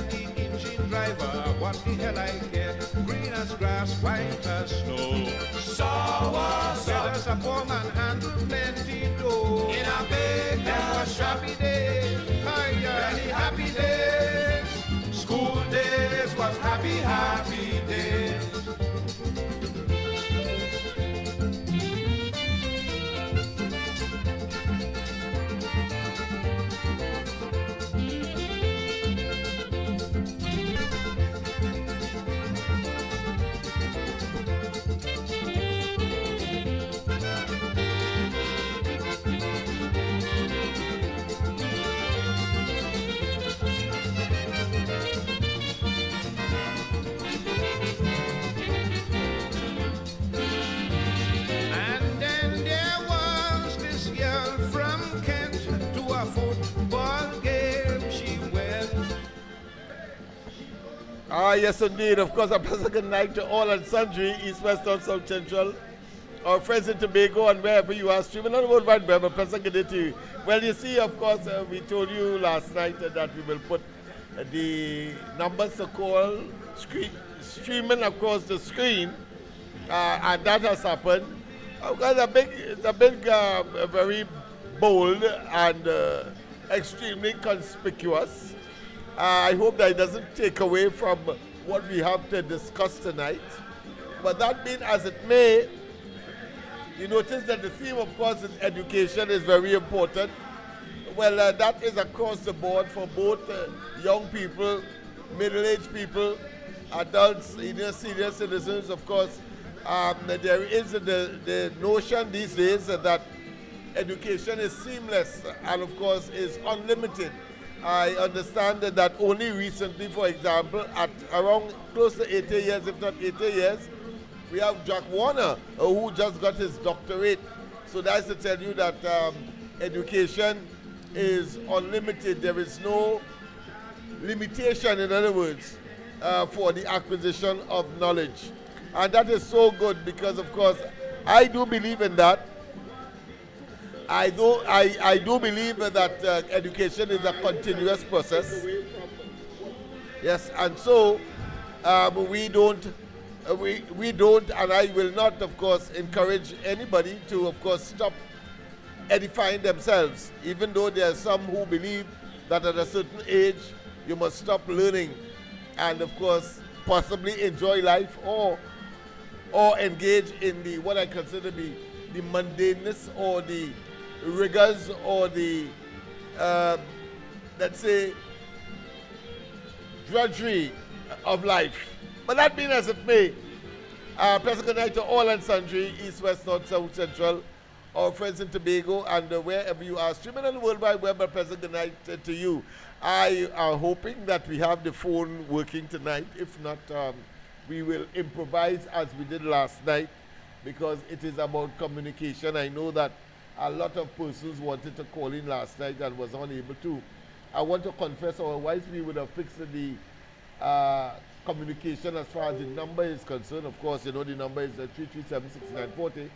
the engine driver, what the hell I care? Green as grass, white as snow. Sour, Get us a poor man handle plenty dough. in a big Them was happy days, very happy days. School days was happy, happy days. And then there was this girl from Kent to a football game she went. Ah, yes, indeed. Of course, a pleasant good night to all and sundry, East, West, North, South, Central, our friends in Tobago and wherever you are streaming on the World Wide Web. A pleasant good day to you. Well, you see, of course, we told you last night that we will put the numbers to call streaming across the screen, and that has happened. Of course, it's a big, very bold and extremely conspicuous. I hope that it doesn't take away from what we have to discuss tonight. But that being as it may, you notice that the theme, of course, is education is very important. Well, that is across the board for both young people, middle-aged people, adults, senior citizens. Of course, there is the notion these days that education is seamless and, of course, is unlimited. I understand that only recently, for example, at around close to 80 years, if not 80 years, we have Jack Warner, who just got his doctorate. So that's to tell you that education is unlimited. There is no limitation, in other words, for the acquisition of knowledge. And that is so good because, of course, I do believe in that. I do believe that education is a continuous process. Yes, and so we don't, and I will not, of course, encourage anybody to, of course, stop edifying themselves, even though there are some who believe that at a certain age you must stop learning and, of course, possibly enjoy life or engage in the what I consider to be the mundaneness or the rigors or the, let's say, drudgery of life. But that being as it may, pleasant good night to all and sundry, East, West, North, South, Central, our friends in Tobago and wherever you are streaming on the World Wide Web. A pleasant good night to you. I am hoping that we have the phone working tonight. If not, we will improvise as we did last night because it is about communication. I know that a lot of persons wanted to call in last night and was unable to. I want to confess, otherwise we would have fixed the communication as far as the number is concerned. Of course, you know the number is 337-6940.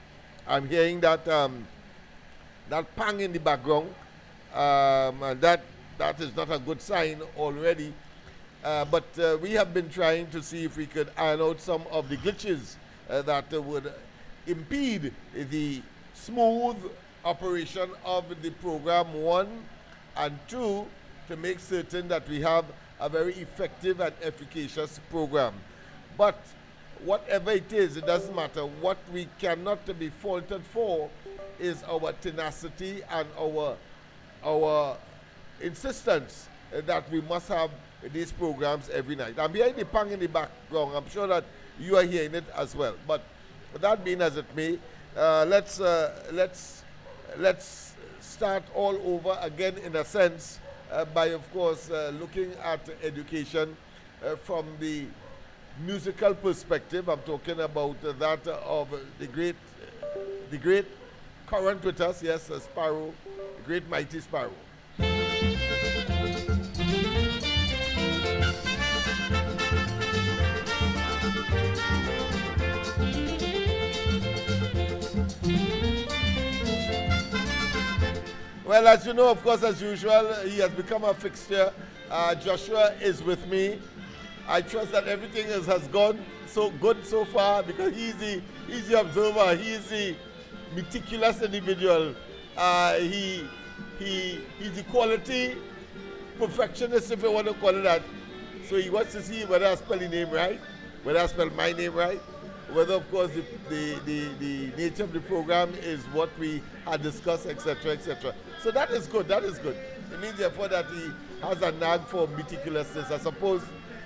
I'm hearing that that pang in the background, and that is not a good sign already. But we have been trying to see if we could iron out some of the glitches that would impede the smooth operation of the program, one, and two, to make certain that we have a very effective and efficacious program. But whatever it is, it doesn't matter. What we cannot be faulted for is our tenacity and our insistence that we must have these programs every night. I'm hearing the pang in the background. I'm sure that you are hearing it as well. But that being as it may, let's start all over again in a sense by, of course, looking at education from the musical perspective. I'm talking about that of the great current with us, yes, Sparrow, the great mighty Sparrow. Well, as you know, of course, as usual, he has become a fixture Joshua is with me. I trust that everything has gone so good so far because he's the observer. He's the meticulous individual. He's the quality perfectionist, if you want to call it that. So he wants to see whether I spell the name right, whether I spell my name right, whether, of course, the nature of the program is what we had discussed, etc., etc. So that is good. That is good. It means, therefore, that he has a nag for meticulousness. I suppose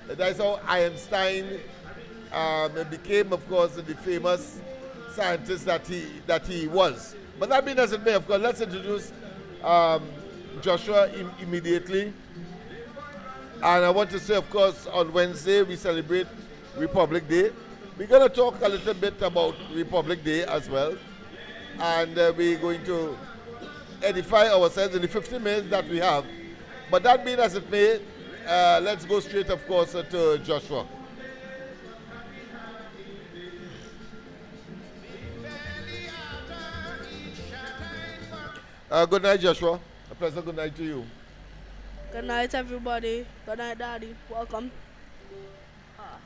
that's how Einstein became, of course, the famous scientist that he was. But that being as it may, of course, let's introduce Joshua immediately. And I want to say, of course, on Wednesday we celebrate Republic Day. We're going to talk a little bit about Republic Day as well. And we're going to edify ourselves in the 15 minutes that we have. But that being as it may, let's go straight, of course, to Joshua. Good night, Joshua. A pleasant good night to you. Good night, everybody. Good night, Daddy. Welcome.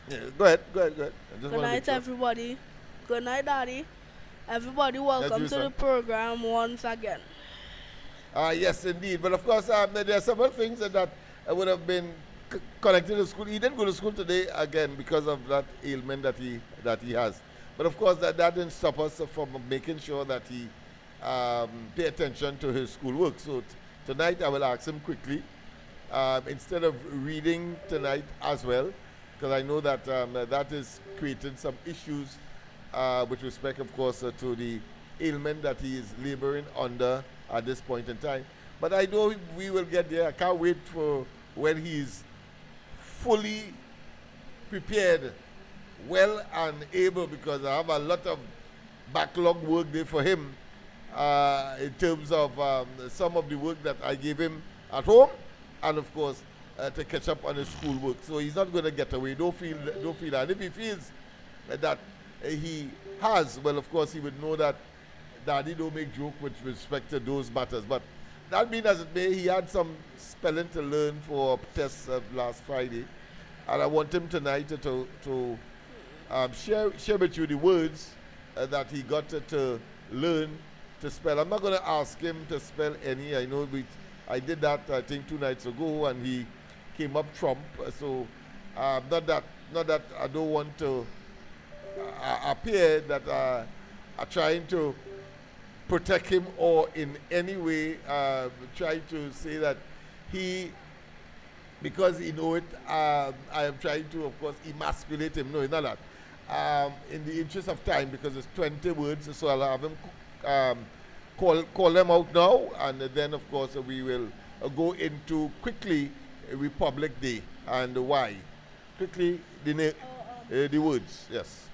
Yeah, go ahead. I just Good wanna night, make sure. everybody. Good night, Daddy. Everybody, welcome you, to sir. the program once again. Yes, indeed. But of course, there are several things that would have been connected to school. He didn't go to school today again because of that ailment that he has. But of course, that didn't stop us from making sure that he pay attention to his schoolwork. So tonight, I will ask him quickly, instead of reading tonight as well, because I know that that is creating some issues with respect, of course, to the ailment that he is laboring under at this point in time. But I know we will get there. I can't wait for when he's fully prepared, well and able, because I have a lot of backlog work there for him in terms of some of the work that I gave him at home, and of course to catch up on his school work. So he's not going to get away. Don't feel that. And if he feels that he has, well, of course, he would know that Daddy don't make joke with respect to those matters. But that being as it may, he had some spelling to learn for tests of last Friday, and I want him tonight to share with you the words that he got to learn to spell. I'm not going to ask him to spell any. I know I did that, I think, 2 nights ago, and he came up trump. So not that I don't want to appear that are trying to protect him or in any way try to say that because he know it, I am trying to, of course, emasculate him. No, it's not that. In the interest of time, because it's 20 words, so I'll have him call them out now, and then, of course, we will go into quickly Republic Day and why. Quickly, the words, yes.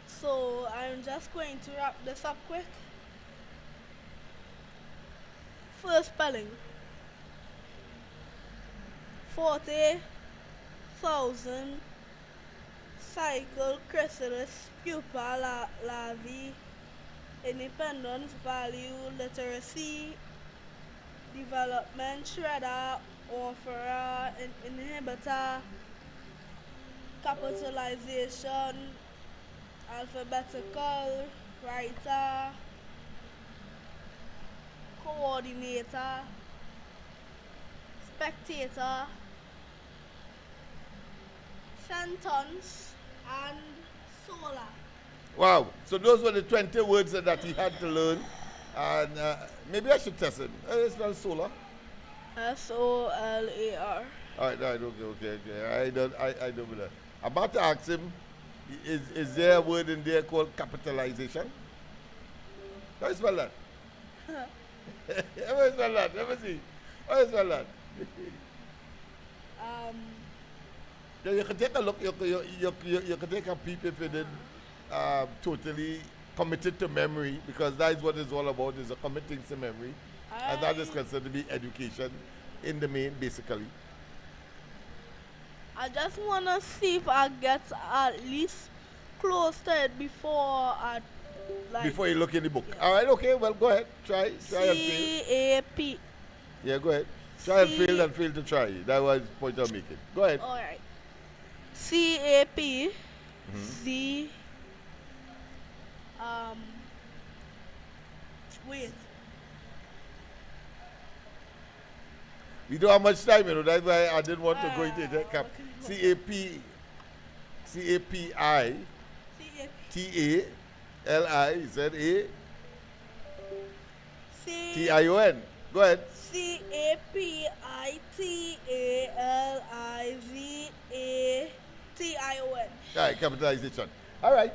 So I'm just going to wrap this up quick. First spelling. 40,000 cycle chrysalis pupa lavi independence value literacy development shredder offerer inhibitor capitalization alphabetical writer coordinator spectator sentence and solar. Wow. So those were the 20 words that he had to learn. And maybe I should test it. Spell solar. SOLAR. All right, okay. I don't know that. I'm about to ask him, is there a word in there called capitalization? How do you spell that? How do you spell that? Let me see. How do you spell that? Yeah, you can take a look. You can take a peep if you did totally committed to memory, because that is what it's all about, is a committing to memory. And that is considered to be education in the main, basically. I just want to see if I get at least close to it before I Like before you look in the book. yes. All right, okay, well, go ahead. Try and fail. C-A-P. Yeah, go ahead. Try and C- fail and fail to try. That was the point I'm making. Go ahead. Alright. C-A-P. Mhm. Z. Wait. We don't have much time, you know. That's why I didn't want to go into it. okay. C-A-P. C-A-P-I. C-A-P. T-A-L-I-Z-A. C- T-I-O-N. Go ahead. C-A-P-I-T-A-L-I-Z-A-T-I-O-N. Right, capitalization. All right,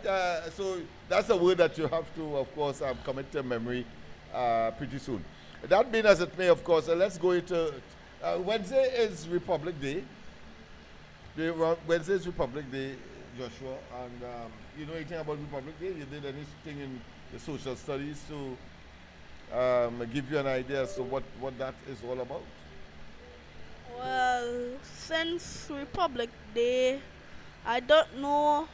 so that's a word that you have to, of course, commit to memory pretty soon. That being as it may, of course, let's go into Wednesday is Republic Day. Wednesday is Republic Day, Joshua, and you know anything about Republic Day? You did anything in the social studies to give you an idea as to what that is all about? Well, since Republic Day, I don't know.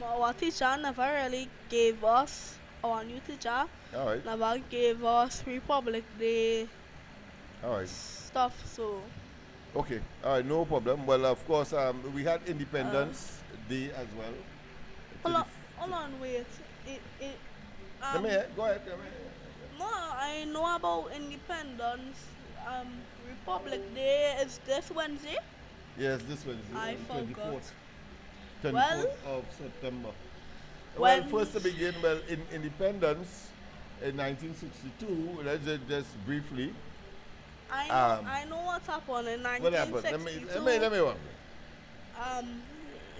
Our teacher never really gave us, our new teacher All right, never gave us Republic Day all right. stuff, so Okay, all right, no problem. Well, of course, we had Independence Day as well. hold on, wait. Let me go ahead. Let me- No, I know about Independence. Republic Day is this Wednesday. Yes, this Wednesday, I on forgot. 24th Well, of September. when- Well, first to begin, well, in Independence in 1962, let's just briefly, I know what happened in what happened? 1962. Let me one.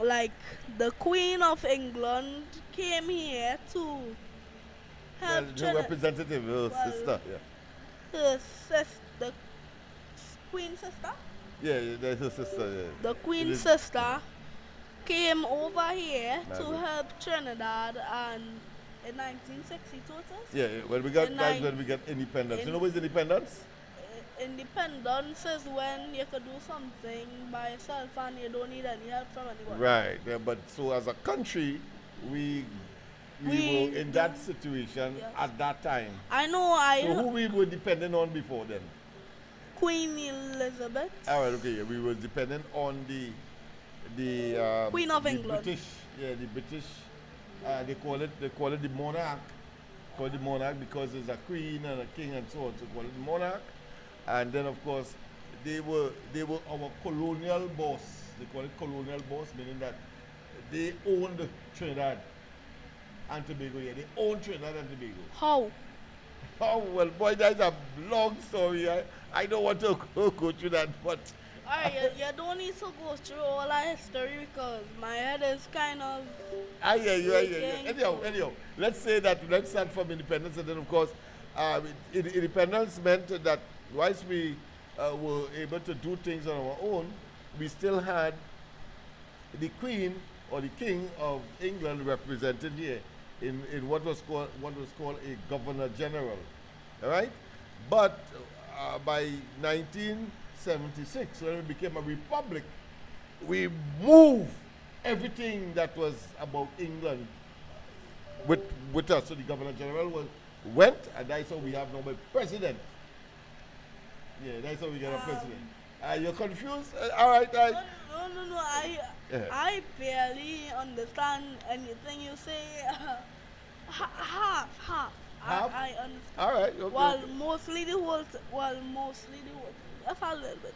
Like the Queen of England came here to Well, help the representative, her well, sister, yeah. her the Queen's sister. Yeah, that's her sister, yeah. The Queen's is- sister came over here to Margaret. help Trinidad, and in 1962 it is. Yeah, when we got, In that's nine- when we got independence. You in- know what's independence? Independence is when you could do something by yourself and you don't need any help from anyone. Right, yeah, but so as a country, we We were in that situation yes. at that time. I know. So who we were dependent on before then? Queen Elizabeth. All right, okay, yeah, we were dependent on the Queen of the England. British, yeah, the British. They call it the monarch. Call it the monarch because there's a queen and a king and so on. So call it the monarch. And then of course they were our colonial boss. They call it colonial boss, meaning that they owned Trinidad and Tobago. Yeah, they owned Trinidad and Tobago. How? Oh well, boy, that's a long story. I don't want to go through that, but Alright, you don't need to go through all that history because my head is kind of. I hear you. Again, Anyhow, let's say that let's start from independence, and then of course, independence meant that once we were able to do things on our own, we still had the Queen or the King of England represented here in what was called a Governor General. All right, but by 1976, when we became a republic, we moved everything that was about England with us. So the Governor General went, and that's how we have now a president. Yeah, that's how we get a president. You're confused? All right. No. Yeah. I barely understand anything you say. Half. Half? I understand. All right. Okay. Well, mostly the whole. Just a little bit.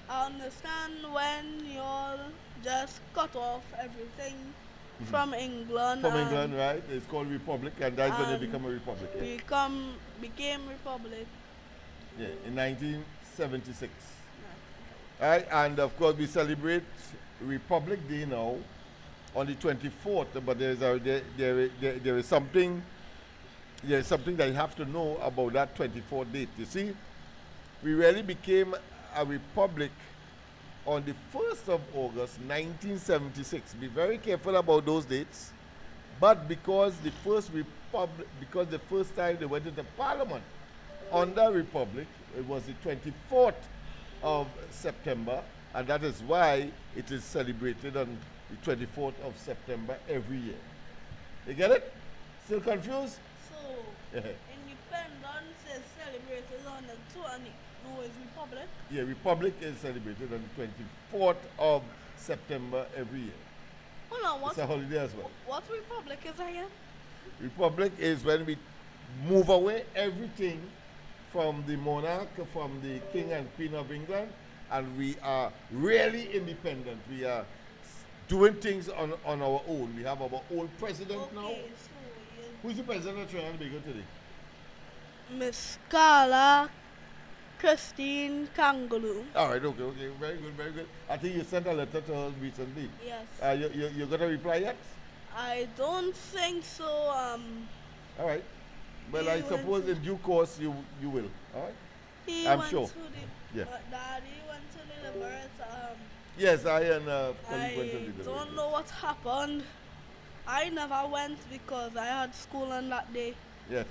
I understand when y'all just cut off everything from England. From and England, right? It's called Republic, and that's when they and become a republic. Yeah. became republic. Yeah, in 1976. All right, and of course we celebrate Republic Day now on the 24th. But there is something that you have to know about that 24th date. You see, we really became a republic on the 1st of August 1976. Be very careful about those dates. But because the first time they went into Parliament under Republic, it was the 24th of September, and that is why it is celebrated on the 24th of September every year. You get it? Still confused? So, independence is celebrated on the 20th. No, it's Republic. Yeah, Republic is celebrated on the 24th of September every year. Hold on, It's a holiday as well. what Republic is again? Republic is when we move away everything from the monarch, from the king and queen of England, and we are really independent. We are doing things on our own. We have our own president now. Okay, so Who's the president of Trinidad and Tobago today? Miss Carla Christine Kangaloo. All right, okay, very good, very good. I think you sent a letter to her recently. Yes. You got a reply yet? I don't think so. All right. Well, He I went suppose to- in due course you will. All right. He I'm went sure. to the Yeah. Daddy went to deliver it. Yes, I and colleague went to I deliver don't it. know what happened. I never went because I had school on that day. Yes,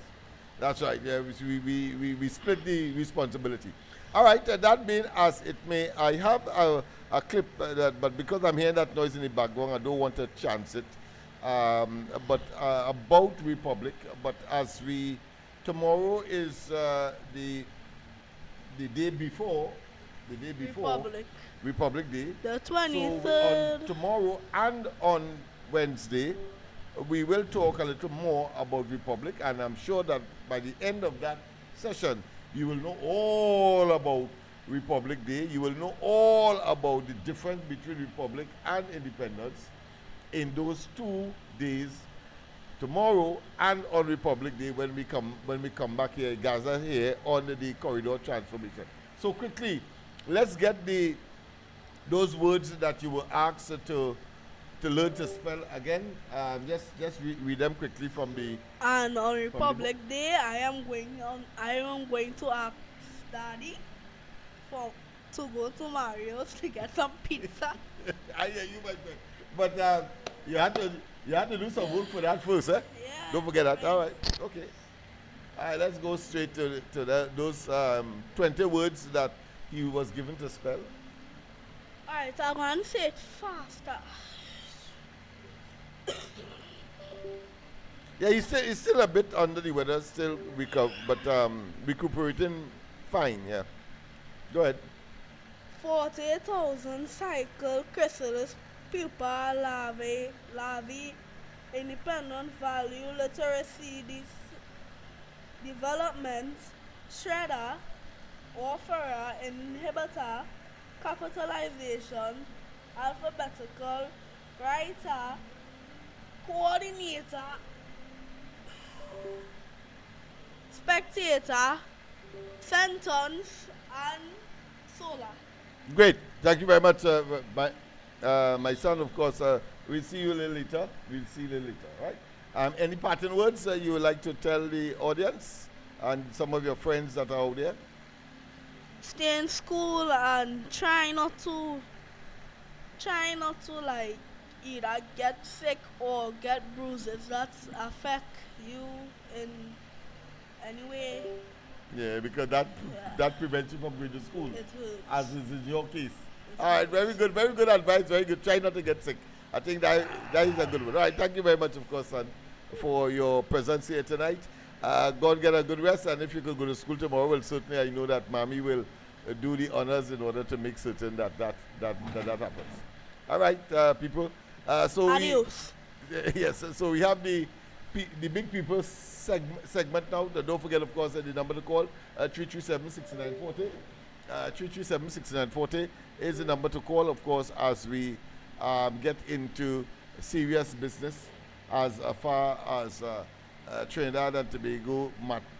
that's right. Yeah, we split the responsibility. All right, that being as it may, I have a clip but because I'm hearing that noise in the background, I don't want to chance it. But about Republic, but as tomorrow is the day before, Republic Day. The So 23rd. on tomorrow and on Wednesday, we will talk a little more about Republic, and I'm sure that by the end of that session, you will know all about Republic Day. You will know all about the difference between Republic and Independence in those 2 days, tomorrow and on Republic Day when we come back here, gather here on the corridor transformation. So quickly, let's get those words that you were asked to learn to spell again. Just read them quickly from the. And on Republic Day, I am going to ask Daddy to go to Mario's to get some pizza. I hear you, my friend. But you had to do some work for that first, eh? Yeah. Don't forget that. All right. Okay. All right. Let's go straight to those 20 words that he was given to spell. Alright, I'm going to say it faster. Yeah, he's still a bit under the weather, still but recuperating fine. Yeah. Go ahead. 48,000 cycle chrysalis pupa larvae independent value literacy development shredder offerer inhibitor capitalization alphabetical writer coordinator spectator sentence and solar. Great. Thank you very much, my son. Of course, we'll see you a little later. All right. Any parting words you would like to tell the audience and some of your friends that are out there? Stay in school and try not to like either get sick or get bruises that affect you in any way. Yeah, because that prevents you from going to school, It will. as is in your case. All right, very good advice, very good. Try not to get sick. I think that is a good one. All right, thank you very much, of course, son, for your presence here tonight. Go and get a good rest, and if you could go to school tomorrow, well, certainly I know that Mommy will do the honors in order to make certain that happens. All right, people. So Adios. yes, so we have the big people segment now. Don't forget, of course, the number to call, 337-6940. 337-6940 is the number to call, of course, as we get into serious business as far as Trinidad and Tobago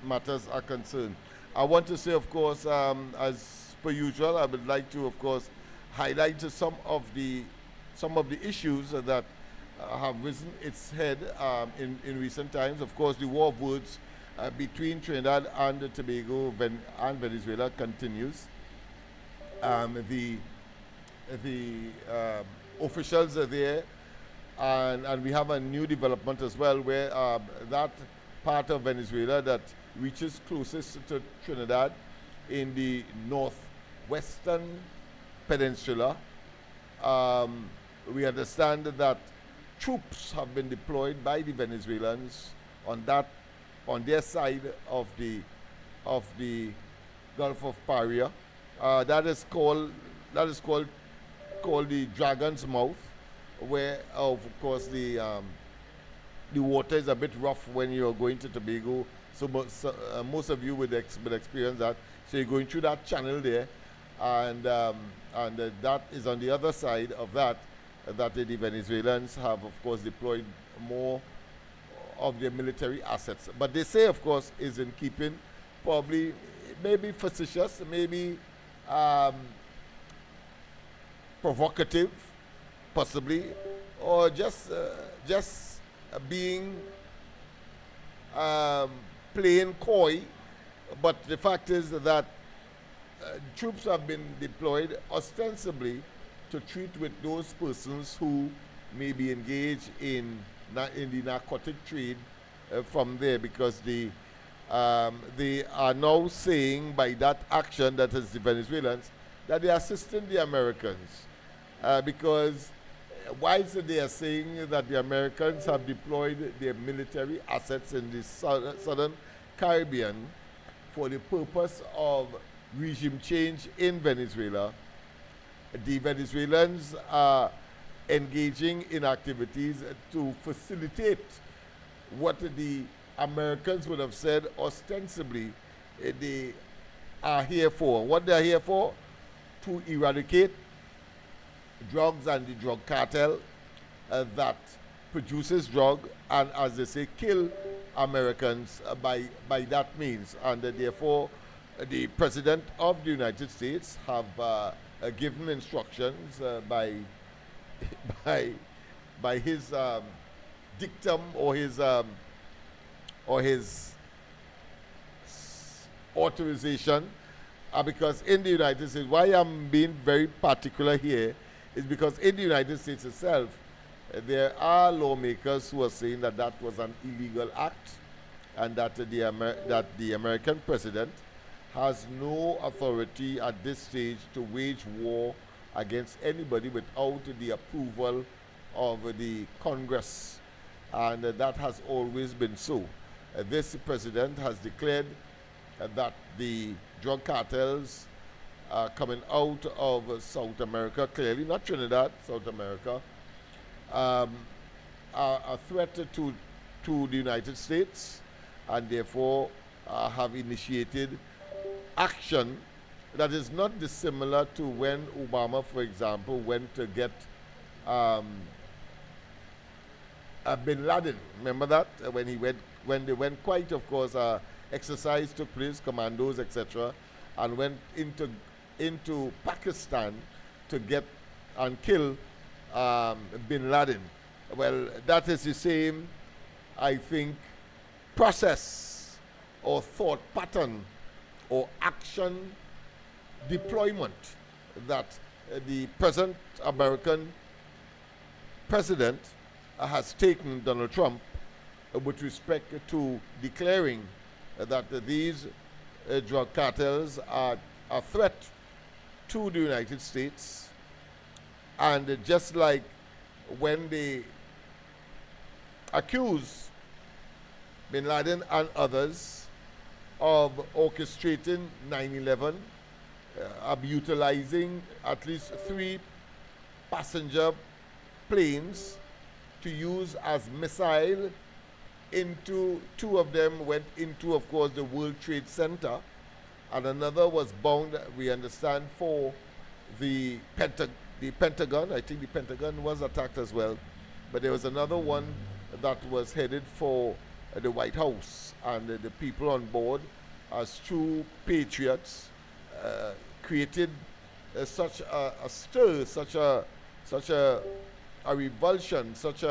matters are concerned. I want to say, of course, as per usual, I would like to, of course, highlight some of the issues that have risen its head in recent times. Of course, the war of words between Trinidad and Tobago and Venezuela continues. The officials are there, and we have a new development as well, where that part of Venezuela that reaches closest to Trinidad in the northwestern peninsula, we understand that troops have been deployed by the Venezuelans on their side of the Gulf of Paria. That is called the Dragon's Mouth, where of course the water is a bit rough when you're going to Tobago. So most of you would experience that. So you're going through that channel there, and that is on the other side of that the Venezuelans have of course deployed more of their military assets. But they say of course is in keeping, probably maybe facetious, maybe provocative, possibly, or just being playing coy. But the fact is that troops have been deployed ostensibly to treat with those persons who may be engaged in the narcotic trade from there, because they are now saying by that action, that is the Venezuelans, that they are assisting the Americans. Because whilst they are saying that the Americans have deployed their military assets in the southern Caribbean for the purpose of regime change in Venezuela, the Venezuelans are engaging in activities to facilitate what the Americans would have said ostensibly they are here for. What they are here for? To eradicate drugs and the drug cartel that produces drug, and as they say, kill Americans by that means. And therefore the President of the United States have given instructions by his dictum or his authorization, because in the United States, why I'm being very particular here is because in the United States itself, there are lawmakers who are saying that that was an illegal act, and that the American president has no authority at this stage to wage war against anybody without the approval of the Congress, and that has always been so. This president has declared that the drug cartels coming out of South America, clearly not Trinidad, South America, are a threat to the United States, and therefore have initiated action that is not dissimilar to when Obama, for example, went to get Bin Laden. Remember that? When they went quite, of course, exercise took place, commandos, etc., and went into Pakistan to get and kill Bin Laden. Well, that is the same, I think, process or thought pattern or action deployment that the present American president has taken, Donald Trump, with respect to declaring that these drug cartels are a threat to the United States. And just like when they accuse Bin Laden and others of orchestrating 9/11, of utilizing at least 3 passenger planes to use as missile into 2 of them went into, of course, the World Trade Center, and another was bound, we understand, for the Pentagon. I think the Pentagon was attacked as well, but there was another one that was headed for the White House, and the people on board, as true patriots, created such a stir, such a revulsion, such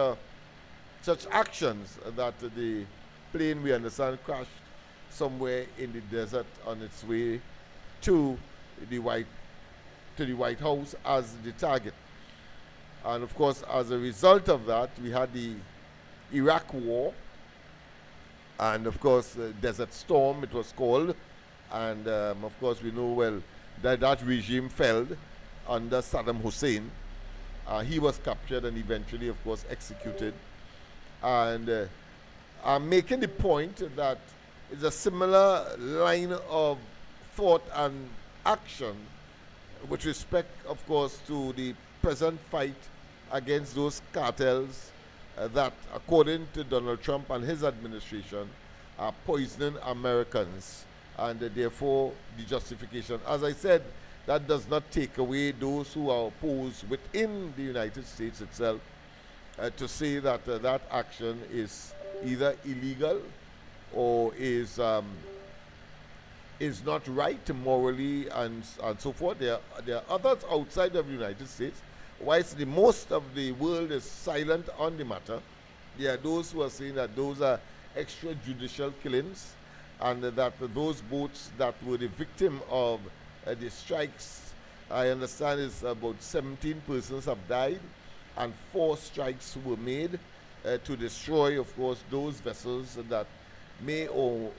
actions that the plane, we understand, crashed somewhere in the desert on its way to the White House as the target. And of course, as a result of that, we had the Iraq War, and of course, Desert Storm it was called, and of course we know well that regime fell under Saddam Hussein. He was captured and eventually, of course, executed. And I'm making the point that it's a similar line of thought and action with respect, of course, to the present fight against those cartels that, according to Donald Trump and his administration, are poisoning Americans, and therefore the justification. As I said, that does not take away those who are opposed within the United States itself to say that that action is either illegal or is not right morally and so forth. There are others outside of the United States. Whilst the most of the world is silent on the matter, there are those who are saying that those are extrajudicial killings, and that those boats that were the victim of the strikes, I understand is about 17 persons have died, and 4 strikes were made to destroy, of course, those vessels that may, well,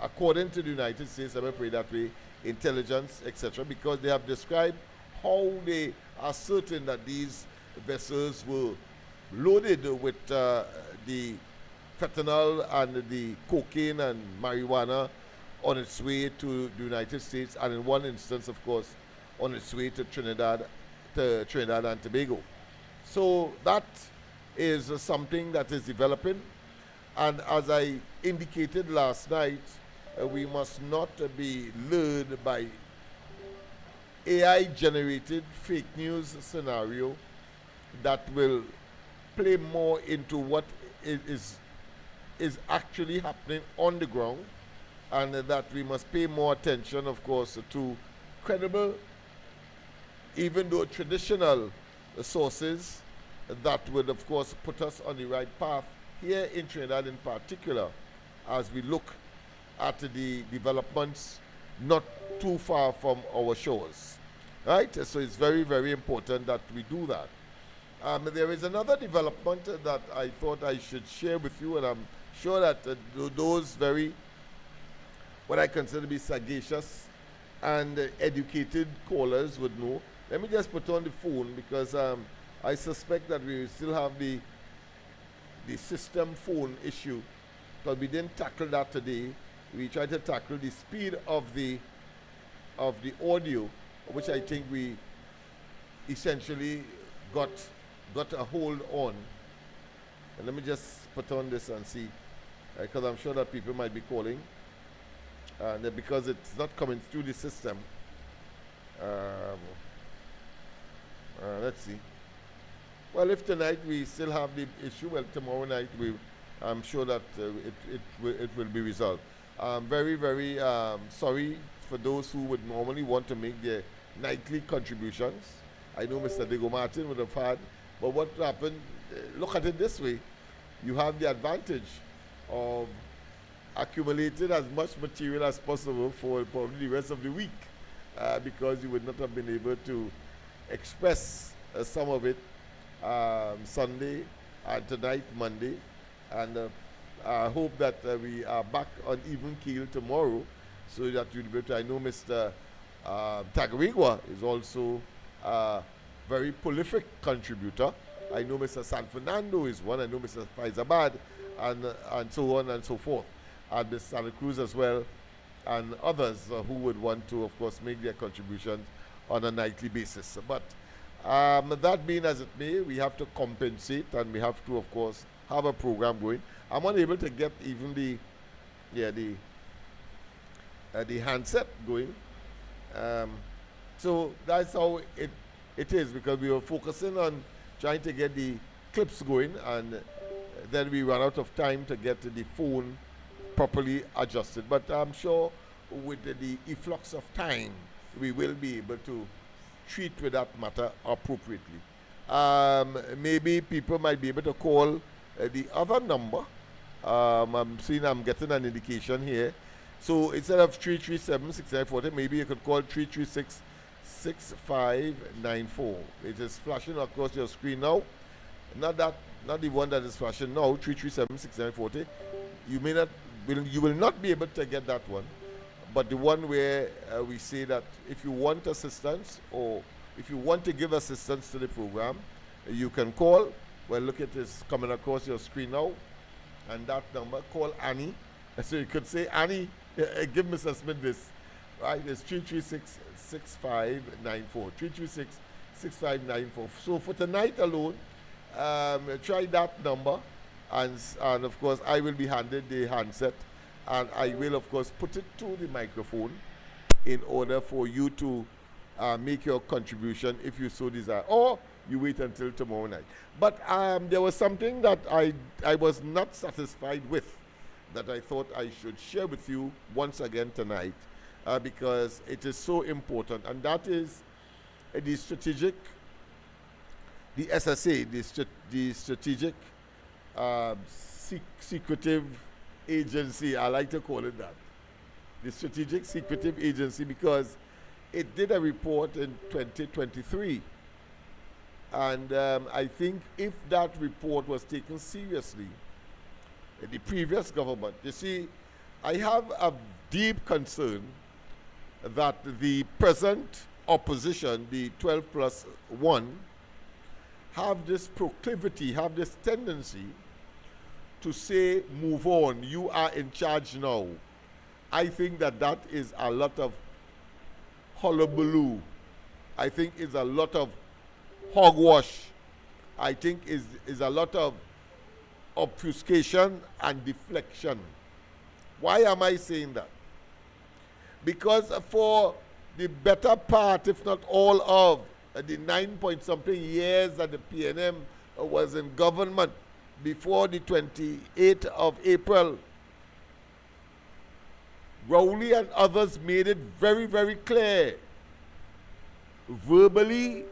according to the United States, let me put it that way, intelligence, etc., because they have described how they are certain that these vessels were loaded with the fentanyl and the cocaine and marijuana on its way to the United States, and in one instance, of course, on its way to Trinidad and Tobago. So that is something that is developing, and as I indicated last night, we must not be lured by AI-generated fake news scenario that will play more into what is actually happening on the ground, and that we must pay more attention, of course, to credible, even though traditional sources that would, of course, put us on the right path here in Trinidad in particular, as we look at the developments not too far from our shores. Right? So it's very, very important that we do that. There is another development that I thought I should share with you, and I'm sure that those very, what I consider to be sagacious and educated callers would know. Let me just put on the phone, because I suspect that we still have the system phone issue, because we didn't tackle that today. We tried to tackle the speed of the audio, which I think we essentially got a hold on. And let me just put on this and see, because I'm sure that people might be calling, and because it's not coming through the system. Let's see. Well, if tonight we still have the issue, well, tomorrow night I'm sure that it will be resolved. I'm very, very sorry for those who would normally want to make their nightly contributions. I know Mr. Diego Martin would have had, but what happened, look at it this way, you have the advantage of accumulating as much material as possible for probably the rest of the week, because you would not have been able to express some of it Sunday and tonight, Monday, and I hope that we are back on even keel tomorrow, so that you'll be able to. I know Mr. Tagarigua is also a very prolific contributor. I know Mr. San Fernando is one. I know Mr. Faizabad, and so on and so forth, and Mr. Santa Cruz as well, and others who would want to, of course, make their contributions on a nightly basis. But that being as it may, we have to compensate, and we have to, of course, have a program going. I'm unable to get even the handset going. So that's how it is, because we were focusing on trying to get the clips going, and then we run out of time to get the phone properly adjusted. But I'm sure with the efflux of time, we will be able to treat with that matter appropriately. Maybe people might be able to call the other number. I'm getting an indication here. So instead of 337-6940, maybe you could call 336-6594. It is flashing across your screen now. Not the one that is flashing now, 337-6940. You will not be able to get that one, but the one where we say that if you want assistance, or if you want to give assistance to the program, you can call. Well, look at this coming across your screen now. And that number, call Annie. So you could say, Annie, give Mr. Smith this. Right, it's 336-6594. 336-6594. So for tonight alone, try that number. And of course, I will be handed the handset. And I will, of course, put it to the microphone in order for you to make your contribution if you so desire. Or you wait until tomorrow night. But there was something that I was not satisfied with that I thought I should share with you once again tonight because it is so important. And that is the strategic, the SSA, the strategic secretive agency, I like to call it that. The strategic secretive agency, because it did a report in 2023. And I think if that report was taken seriously, the previous government, you see, I have a deep concern that the present opposition, the 12+1, have this proclivity, have this tendency to say, move on, you are in charge now. I think that that is a lot of hullabaloo. I think it's a lot of hogwash. I think is a lot of obfuscation and deflection. Why am I saying that? Because for the better part, if not all of the 9-point-something years that the PNM was in government before the 28th of April, Rowley and others made it very, very clear, verbally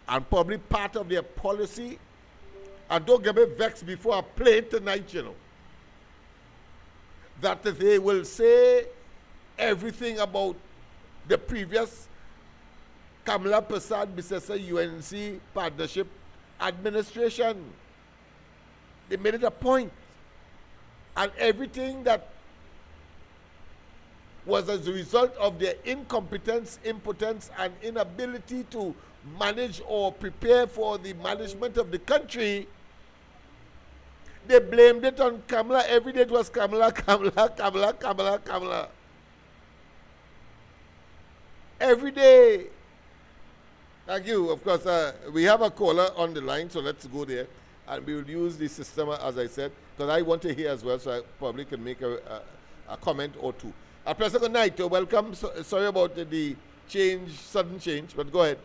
and probably part of their policy. And don't get me vexed before I play it tonight, you know, that they will say everything about the previous Kamala Prasad Bisesa UNC partnership administration. They made it a point. And everything that was as a result of their incompetence, impotence, and inability to manage or prepare for the management of the country, they blamed it on Kamala. Every day it was Kamala, Kamala, Kamala, Kamala, Kamala. Every day. Thank you. Of course, we have a caller on the line, so let's go there. And we will use the system, as I said, because I want to hear as well, so I probably can make a comment or two. Professor, good night. Welcome. Sorry about the change, sudden change, but go ahead.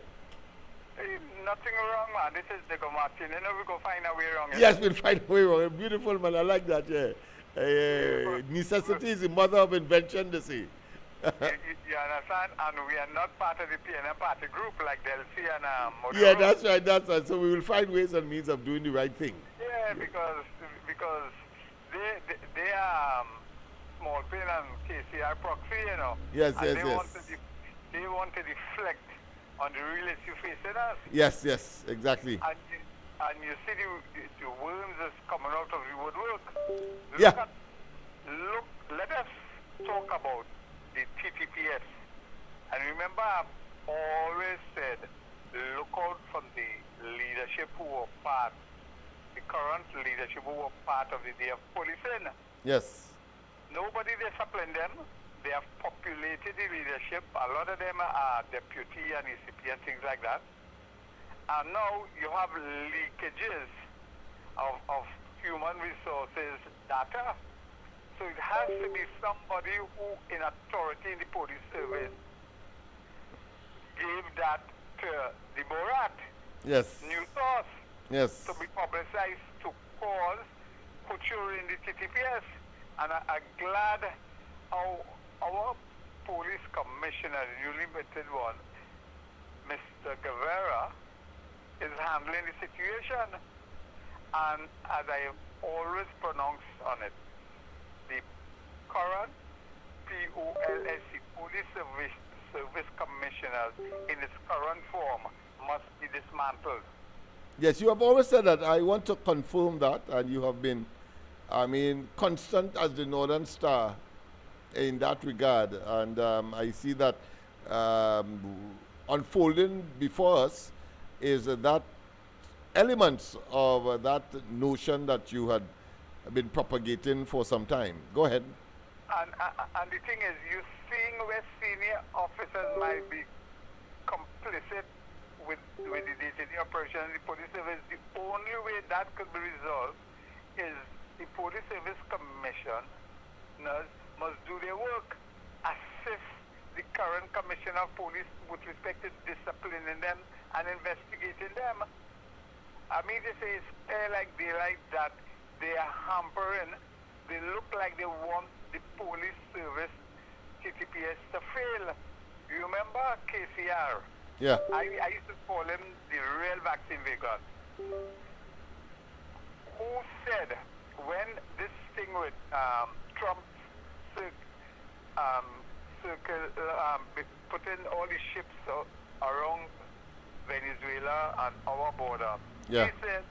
Nothing wrong, man. This is Jacob Martin. You know, we go find a way wrong. Yes, we'll find a way wrong. Beautiful, man. I like that, yeah. Necessity is the mother of invention, they say. You understand? And we are not part of the PNM party group like Delcy and Modero. Yeah, that's right, that's right. So we will find ways and means of doing the right thing. Yeah, because they are small pain and KCR proxy, you know. Yes, and yes, yes. They want to deflect on the real issue facing us. Yes, yes, exactly. And you see the worms is coming out of the woodwork. Yeah. Let us talk about the TTPS. And remember, I've always said, look out from the leadership who were part, the current leadership who were part of the day of policing. Yes. Nobody disciplined them. They have populated the leadership. A lot of them are deputy and ECP and things like that. And now you have leakages of human resources data. So it has to be somebody who, in authority in the police service, gave that to the Borat. Yes. New source. Yes. To be publicized to cause, put you in the TTPS. And I'm glad our police commissioner, the newly elected one, Mr. Guevara, is handling the situation. And as I have always pronounced on it, the current POLSC, Police Service Commissioners, in its current form, must be dismantled. Yes, you have always said that. I want to confirm that, and you have been, constant as the Northern Star in that regard. And I see that unfolding before us is that elements of that notion that you had been propagating for some time. Go ahead. And the thing is, you're seeing where senior officers might be complicit with the day-to-day operation of the police service. The only way that could be resolved is the police service commissioners must do their work, assist the current commissioner of police with respect to disciplining them and investigating them. I mean to say, it's clear like daylight that they are hampering. They look like they want the police service TTPS to fail. You remember KCR? Yeah. I used to call him the real vaccine vegan. Who said when this thing with Trump's putting all the ships around Venezuela and our border, Yeah. he said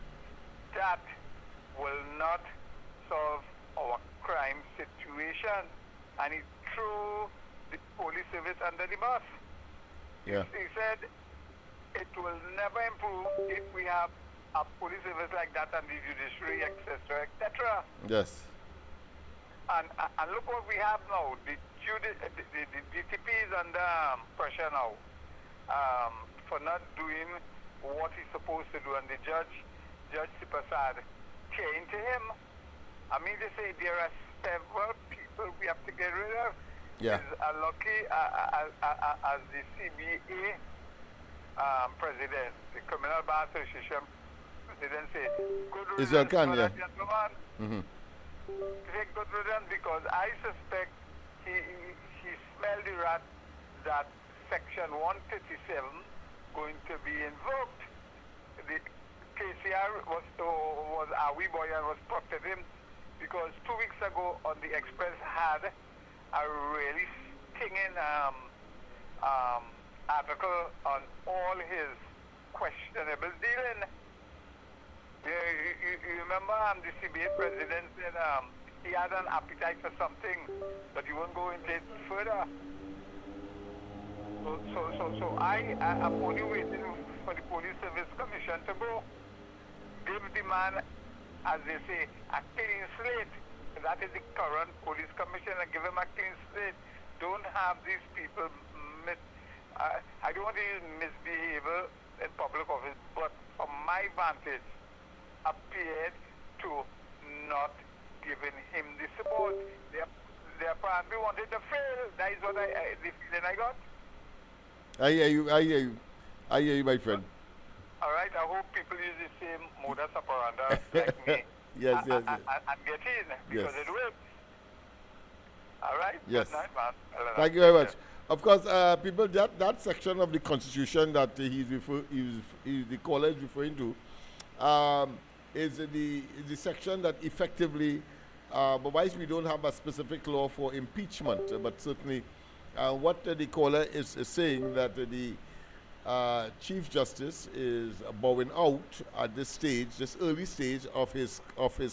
that will not solve our crime situation, and he threw the police service under the bus. Yeah. He said it will never improve if we have a police service like that and the judiciary, etc., etc. Yes. And look what we have now. The DTP is under pressure now for not doing what he's supposed to do, and the Judge Sipasad chained to him. I mean to say there are several people we have to get rid of. Yeah. As lucky as the CBA president, the Criminal Bar Association president said, good Israel riddance, Khan, brother, yeah. gentlemen. Mm-hmm. Take good riddance, because I suspect he smelled the rat that Section 137 going to be invoked. The KCR was a wee boy and was protected him, because 2 weeks ago on the Express had a really stinging article on all his questionable dealing. You remember the CBA president said he had an appetite for something, but he won't go into it further. So I'm only waiting for the Police Service Commission to go. Give the man, as they say, a clean slate. That is the current police commissioner. Give him a clean slate. Don't have these people I don't want to use misbehavior in public office, but from my vantage, appeared to not giving him the support. They apparently wanted to fail. That is what the feeling I got. I hear you, my friend. All right, I hope people use the same modus operandi like me. Yes. And get in, because Yes. it works. All right? Yes. Good night, man. Thank you very much. Of course, people, that section of the Constitution that the caller is referring to is the section that effectively, but whilst we don't have a specific law for impeachment, but certainly what the caller is saying that the Chief Justice is bowing out at this stage, this early stage of his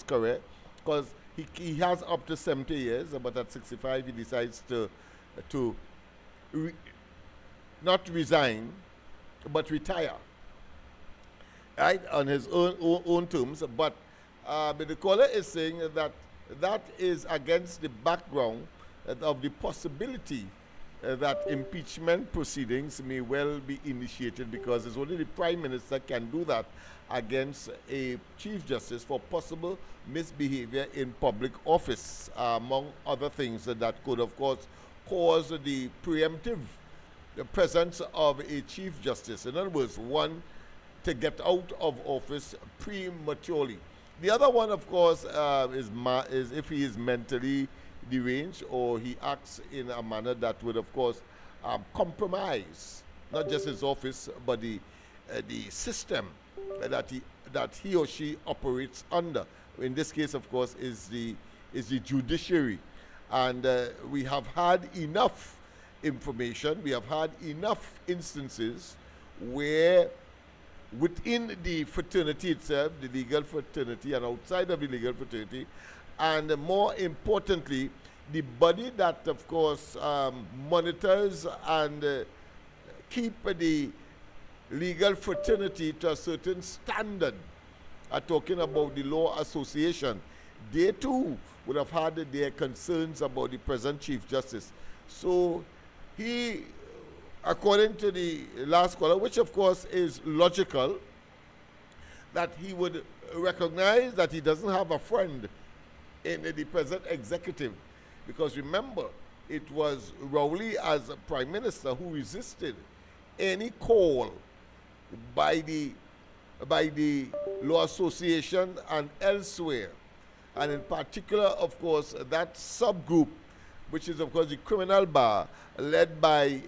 career, because he has up to 70 years, but at 65 he decides to not resign, but retire, right, on his own terms. But the caller is saying that is against the background of the possibility that impeachment proceedings may well be initiated, because it's only the Prime Minister can do that against a Chief Justice for possible misbehavior in public office, among other things that could, of course, cause the preemptive presence of a Chief Justice. In other words, one to get out of office prematurely. The other one, of course, is if he is mentally deranged or he acts in a manner that would, of course, compromise not just his office but the system that he or she operates under. In this case, of course, is the judiciary. And we have had enough information, we have had enough instances where within the fraternity itself, the legal fraternity, and outside of the legal fraternity, and more importantly, the body that, of course, monitors and keep the legal fraternity to a certain standard, talking about the Law Association, they too would have had their concerns about the present Chief Justice. So he, according to the last caller, which of course is logical, that he would recognize that he doesn't have a friend in the present executive. Because remember, it was Rowley as a Prime Minister who resisted any call by the Law Association and elsewhere, and in particular, of course, that subgroup, which is of course the criminal bar, led by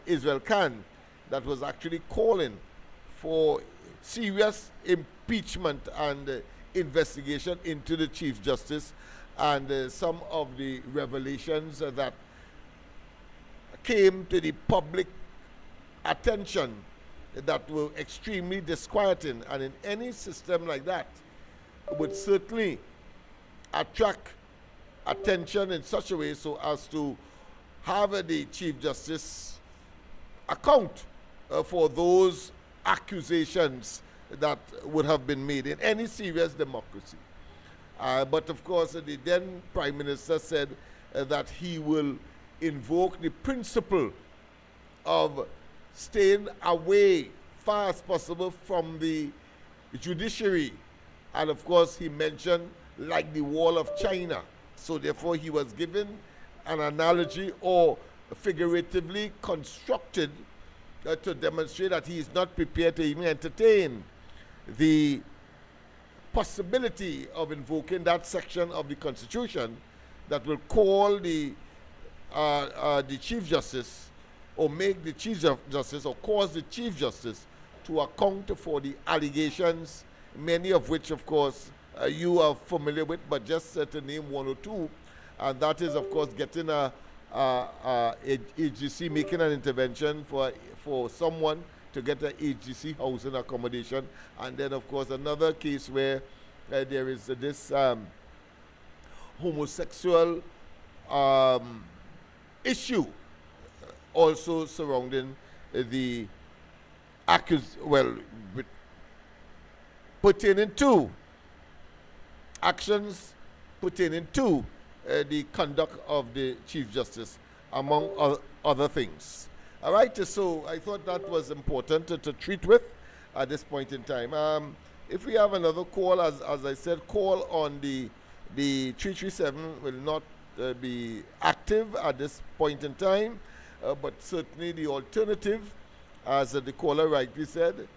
Israel Khan, that was actually calling for serious impeachment and investigation into the Chief Justice, and some of the revelations that came to the public attention that were extremely disquieting, and in any system like that would certainly attract attention in such a way so as to have the Chief Justice account for those accusations that would have been made in any serious democracy. But of course, the then Prime Minister said that he will invoke the principle of staying away far as possible from the judiciary. And of course, he mentioned like the wall of China. So therefore, he was given an analogy or figuratively constructed to demonstrate that he is not prepared to even entertain the possibility of invoking that section of the Constitution that will call the Chief Justice, or make the Chief Justice, or cause the Chief Justice to account for the allegations, many of which, of course, you are familiar with, but just to name one or two, and that is, of course, getting a HGC, making an intervention for someone to get an HGC housing accommodation, and then, of course, another case where there is this homosexual issue also surrounding the pertaining to actions pertaining to the conduct of the Chief Justice, among other things. All right, so I thought that was important to treat with at this point in time. If we have another call, as I said, call on the 337 will not be active at this point in time, but certainly the alternative, as the caller rightly said,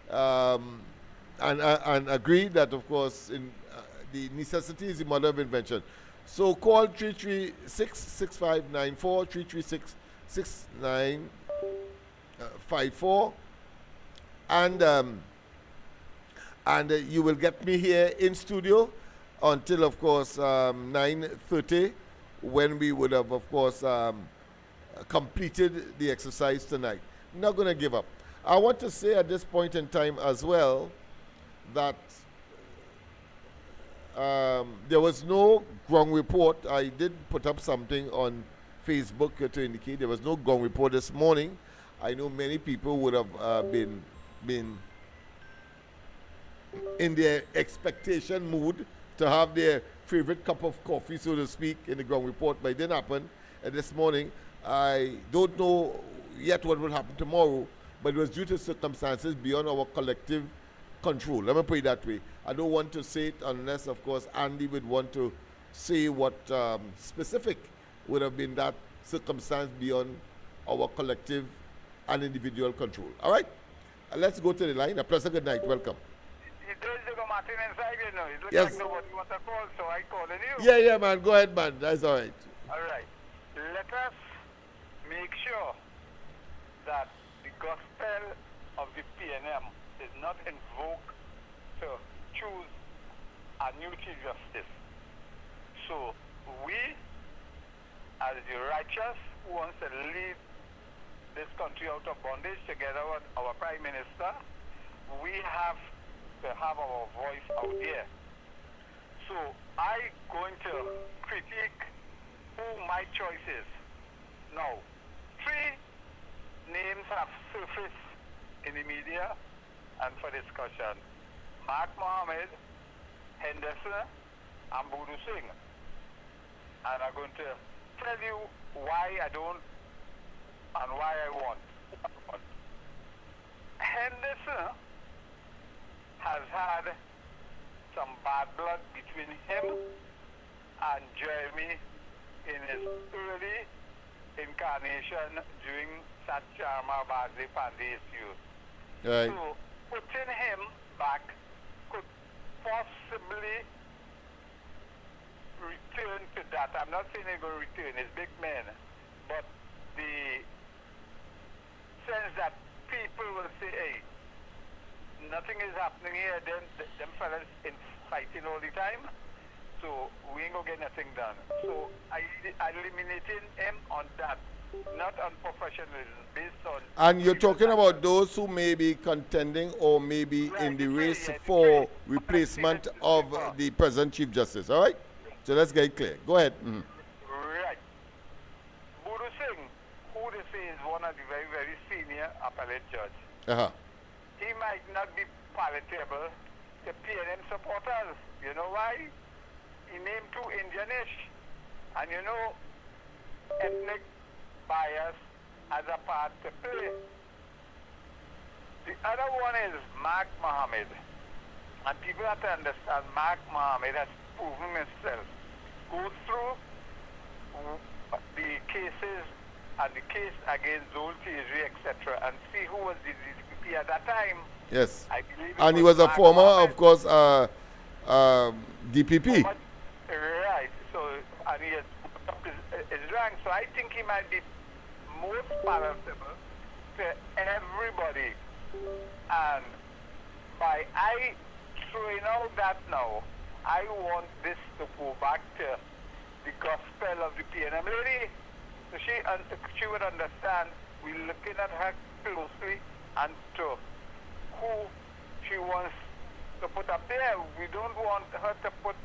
and agreed that, of course, the necessity is the mother of invention. So call 336-6594, 336-6954, and you will get me here in studio until, of course, 9:30, when we would have, of course, completed the exercise tonight. I'm not going to give up. I want to say at this point in time as well that there was no ground report. I did put up something on Facebook to indicate there was no ground report this morning. I know many people would have been in their expectation mood to have their favorite cup of coffee, so to speak, in the ground report, but it didn't happen this morning. I don't know yet what will happen tomorrow, but it was due to circumstances beyond our collective control. Let me put it that way. I don't want to say it unless, of course, Andy would want to say what specific would have been that circumstance beyond our collective and individual control. All right? Let's go to the line. A pleasant good night. Welcome. Martin inside, you know. It looks Yes. like nobody wants to call, so I calling you. Yeah, man. Go ahead, man. That's all right. All right. Let us make sure that the gospel of the PNM is not invoked to choose a new Chief Justice. So we, as the righteous who wants to lead this country out of bondage together with our Prime Minister, we have to have our voice out there. So I going to critique who my choice is. Now, 3 names have surfaced in the media and for discussion. Mark Mohammed, Henderson, and Voodoo Singh. And I'm going to tell you why I don't and why I want. Henderson has had some bad blood between him and Jeremy in his early incarnation during Satcharma Bhaji Pandey's youth. Right. So putting him back could possibly return to that. I'm not saying they're going to return, it's big men, but the sense that people will say, hey, nothing is happening here, then them fellas in fighting all the time, so we ain't gonna get nothing done. So I eliminating him on that, not on professionalism, based on... And you're talking about those who may be contending or maybe in the race for replacement of the present Chief Justice, all right? So let's get it clear. Go ahead. Right. Voodoo Singh, who they say is one of the very, very senior appellate judge, Uh-huh. he might not be palatable to PNM supporters. You know why? He named too Indianish. And you know, ethnic bias has a part to play. The other one is Mark Mohammed. And people have to understand Mark Mohammed has proven himself. Go through the cases and the case against Zol Tijri, etc., and see who was the DPP at that time. Yes. I believe And he was a Mark former, Mohammed. of course, DPP. Right. So, and he has put up his rank. So I think he might be most palatable to everybody. And by I throwing out that now, I want this to go back to the gospel of the PNM lady. So she would understand we're looking at her closely and to who she wants to put up there. We don't want her to put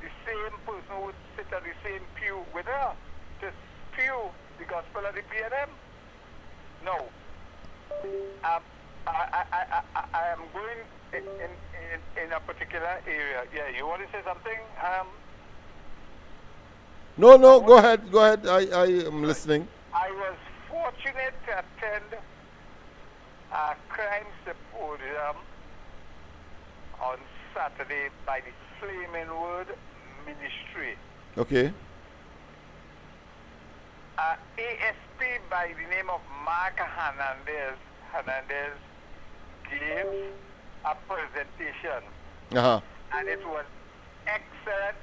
the same person who would sit at the same pew with her to spew the gospel of the PNM. No. I am going in a particular area. Yeah, you want to say something? No, go ahead. I am listening. I was fortunate to attend a crime symposium on Saturday by the Flaming Word Ministry. Okay. ASP by the name of Mark Hernandez gave a presentation. Uh-huh. And it was excellent.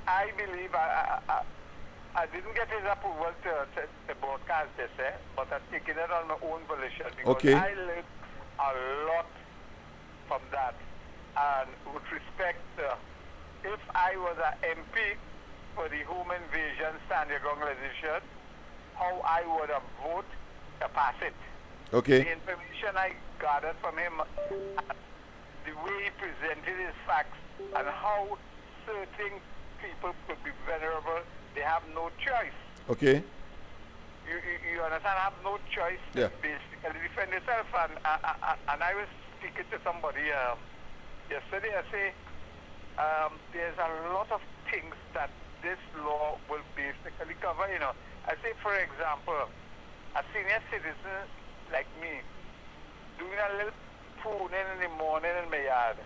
I believe I didn't get his approval to broadcast this, but I'm taking it on my own volition because Okay. I learned a lot from that. And with respect to, if I was an MP for the home invasion standing ground legislation, how I would have voted to pass it. Okay. The information I gathered from him, the way he presented his facts, and how certain people could be vulnerable, they have no choice. Okay. You understand? Have no choice Yeah. to basically defend yourself. And I was speaking to somebody yesterday. I say there's a lot of things that this law will basically cover. You know, I say, for example, a senior citizen like me doing a little pruning in the morning in my yard,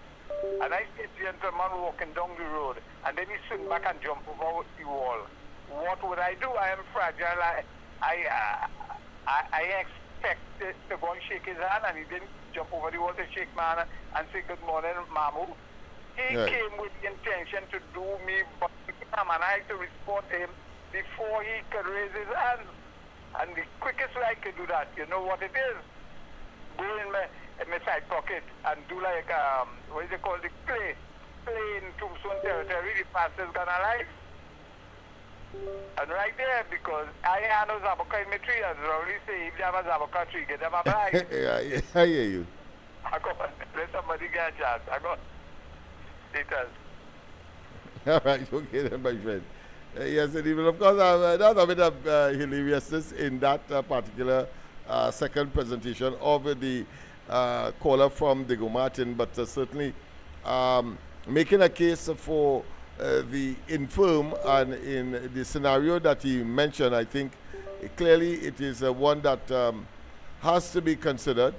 and I see a gentleman walking down the road, and then he swing back and jump over the wall. What would I do? I am fragile. I expected to go and shake his hand, and he didn't jump over the wall to shake my hand and say good morning, Mamu. He Right. came with the intention to do me, but and I had to respond to him before he could raise his hand. And the quickest way I could do that, you know what it is? Go in my side pocket and do like, what is it called, the play in Tombstone territory, the pastor's gonna life. And right there, because I had no Zabuka in my tree, as Rowley say, if you have a Zabuka tree, get them a bride. Yeah, I hear you. I go, let somebody get a chance. I go, later. All right, okay then, my friend. Yes, and even of course, that's a bit of hilariousness in that particular second presentation of the caller from Diego Martin, but certainly making a case for the infirm, and in the scenario that he mentioned, I think clearly it is one that has to be considered,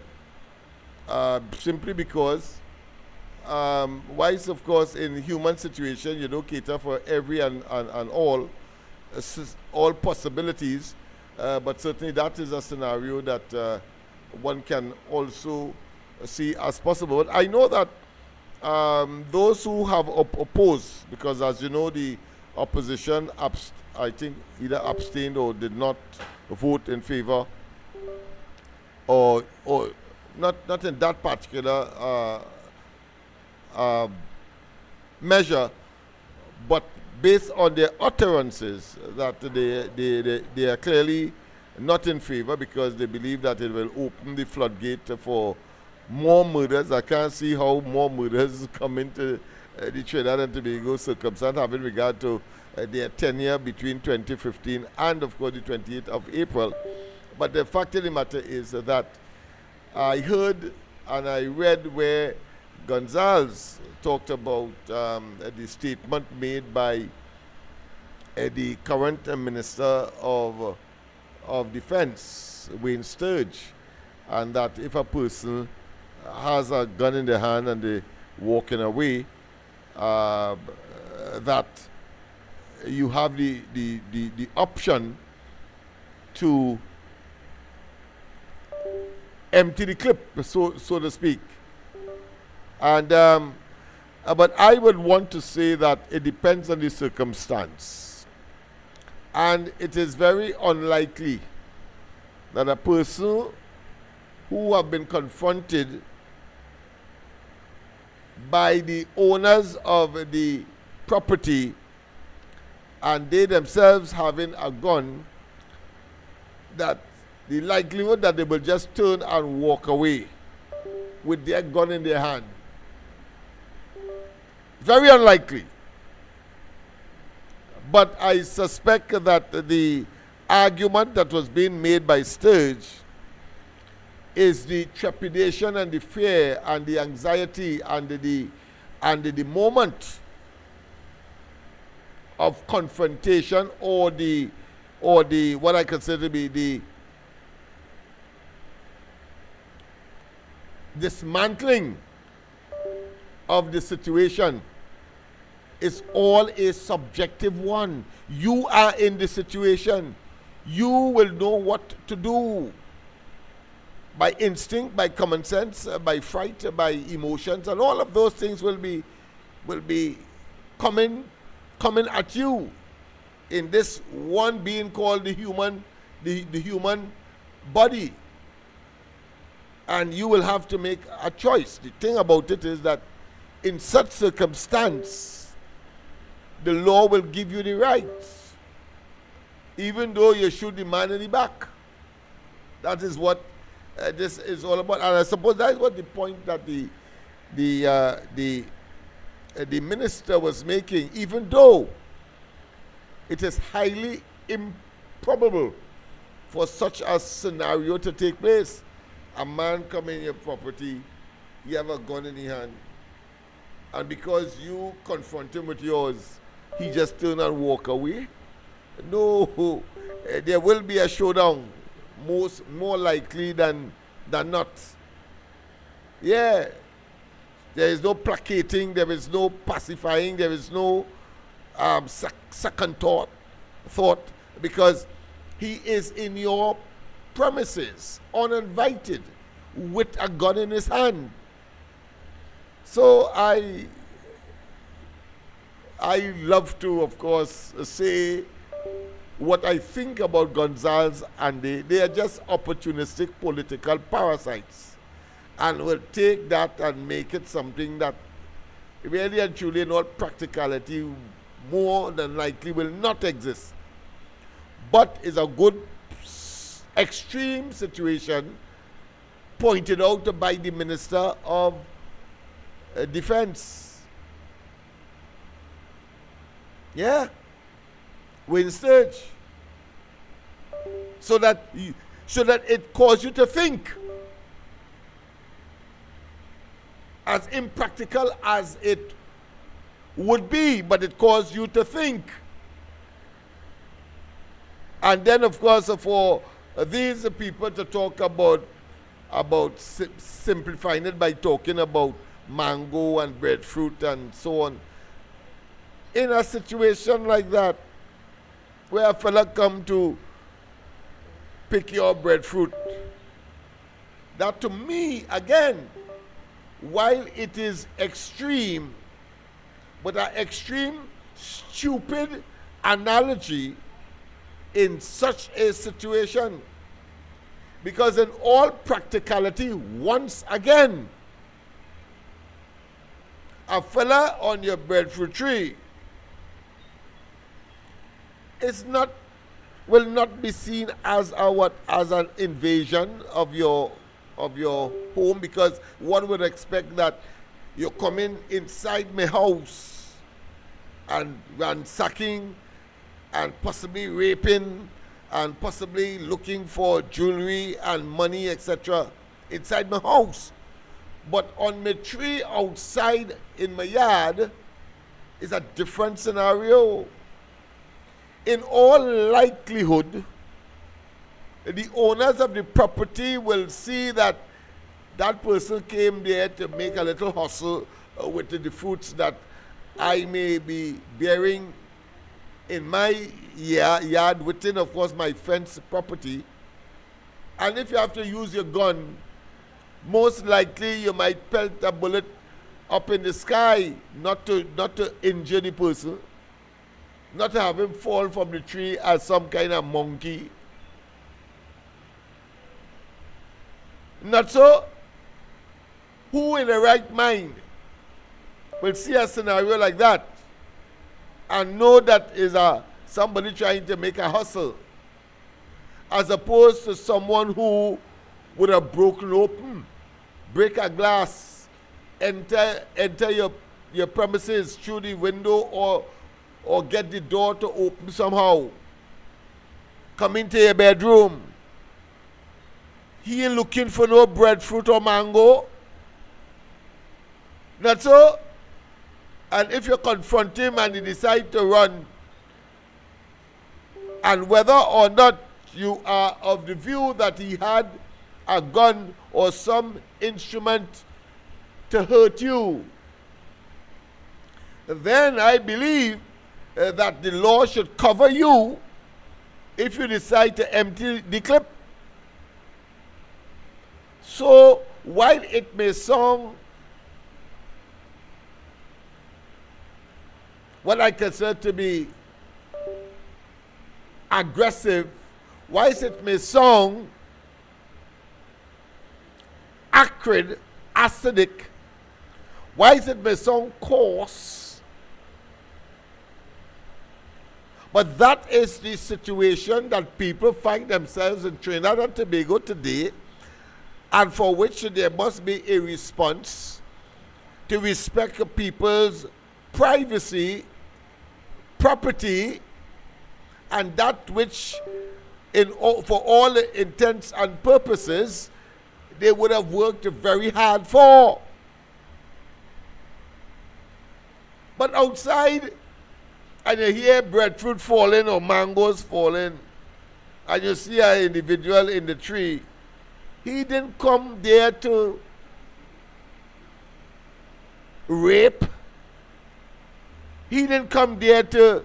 simply because whilst of course in human situation you don't cater for every and all possibilities, but certainly that is a scenario that one can also see as possible. But I know that those who have opposed, because as you know the opposition I think either abstained or did not vote in favor, or not in that particular measure, but based on their utterances that they are clearly not in favor, because they believe that it will open the floodgate for more murders. I can't see how more murders come into the Trinidad and Tobago circumstance, having regard to their tenure between 2015 and of course the 28th of April. But the fact of the matter is that I heard and I read where Gonzalez talked about the statement made by the current Minister of Defense, Wayne Sturge, and that if a person has a gun in their hand and they're walking away, that you have the option to empty the clip, so to speak. And but I would want to say that it depends on the circumstance, and it is very unlikely that a person who have been confronted by the owners of the property and they themselves having a gun, that the likelihood that they will just turn and walk away with their gun in their hand, very unlikely. But I suspect that the argument that was being made by Sturge is the trepidation and the fear and the anxiety and the moment of confrontation, or the what I consider to be the dismantling of the situation. Is all a subjective one. You are in the situation. You will know what to do. By instinct, by common sense, by fright, by emotions, and all of those things will be coming at you in this one being called the human body. And you will have to make a choice. The thing about it is that in such circumstance, the law will give you the rights, even though you shoot the man in the back. That is what this is all about. And I suppose that is what the point that the minister was making, even though it is highly improbable for such a scenario to take place. A man come in your property, you have a gun in your hand, and because you confront him with yours, he just turn and walk away. No, there will be a showdown, more likely than not. Yeah, there is no placating, there is no pacifying, there is no second thought, because he is in your premises uninvited with a gun in his hand. So I love to, of course, say what I think about Gonzalez, and they are just opportunistic political parasites, and will take that and make it something that really and truly in all practicality more than likely will not exist, but is a good extreme situation pointed out by the Minister of Defense. Yeah, Wayne Sturge. So that it caused you to think, as impractical as it would be, but it caused you to think. And then, of course, for these people to talk about simplifying it by talking about mango and breadfruit and so on. In a situation like that, where a fella come to pick your breadfruit, that to me, again, while it is extreme, but an extreme, stupid analogy in such a situation. Because in all practicality, once again, a fella on your breadfruit tree will not be seen as an invasion of your home, because one would expect that you're coming inside my house and ransacking and possibly raping and possibly looking for jewelry and money, etc. inside my house. But on my tree outside in my yard is a different scenario. In all likelihood, the owners of the property will see that that person came there to make a little hustle with the fruits that I may be bearing in my yard within, of course, my fenced property. And if you have to use your gun, most likely you might pelt a bullet up in the sky, not to injure the person, not to have him fall from the tree as some kind of monkey. Not so. Who in the right mind will see a scenario like that and know that is somebody trying to make a hustle, as opposed to someone who would have broken open, break a glass, enter your premises through the window, or get the door to open somehow, come into your bedroom. He ain't looking for no breadfruit or mango. Not so. And if you confront him and he decide to run, and whether or not you are of the view that he had a gun or some instrument to hurt you, then I believe that the law should cover you if you decide to empty the clip. So while it may sound what I consider to be aggressive, whilst it may sound acrid, acidic, whilst it may sound coarse, but that is the situation that people find themselves in Trinidad and Tobago today, and for which there must be a response to respect people's privacy, property, and that which, for all intents and purposes, they would have worked very hard for. But outside, and you hear breadfruit falling or mangoes falling, and you see an individual in the tree, he didn't come there to rape. He didn't come there to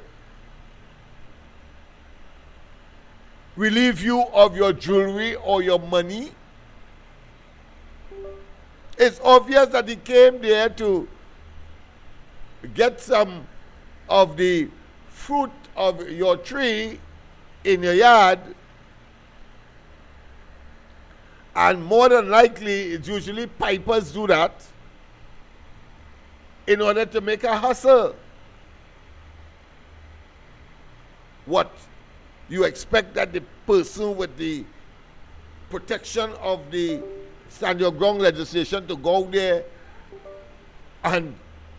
relieve you of your jewelry or your money. It's obvious that he came there to get some of the fruit of your tree in your yard, and more than likely it's usually pipers do that in order to make a hustle. What? You expect that the person with the protection of the stand your ground legislation to go there and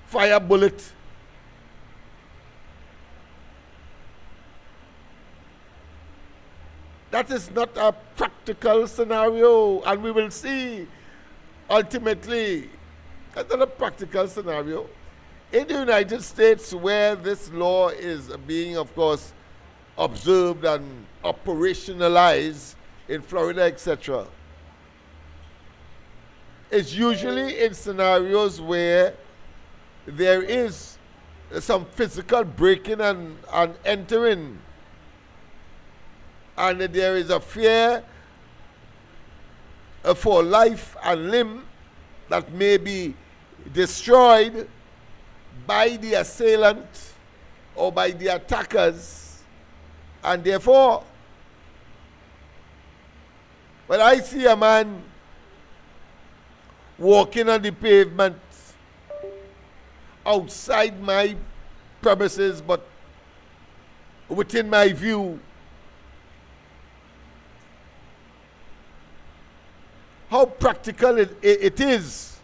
fire bullet? That is not a practical scenario, and we will see ultimately that's not a practical scenario. in the United States, where this law is being, of course, observed and operationalized in Florida, etc., it's usually in scenarios where there is some physical breaking and entering, and there is a fear for life and limb that may be destroyed by the assailant or by the attackers. And therefore, when I see a man walking on the pavement outside my premises but within my view, how practical it is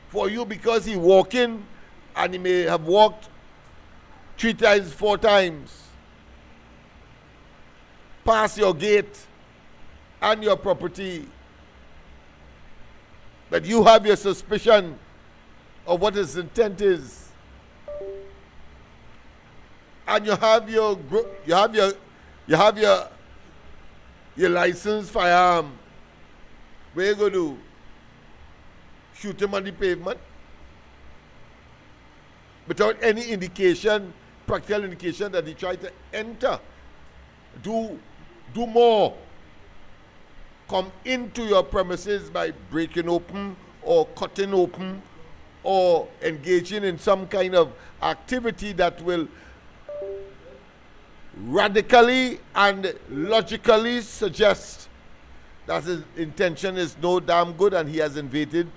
for you, because he walking and he may have walked 3 times, 4 times past your gate and your property, that you have your suspicion of what his intent is, and you have your licensed firearm. Where you going to shoot him on the pavement without any indication, practical indication, that he tried to enter, do more, come into your premises by breaking open or cutting open or engaging in some kind of activity that will radically and logically suggest that his intention is no damn good and he has invaded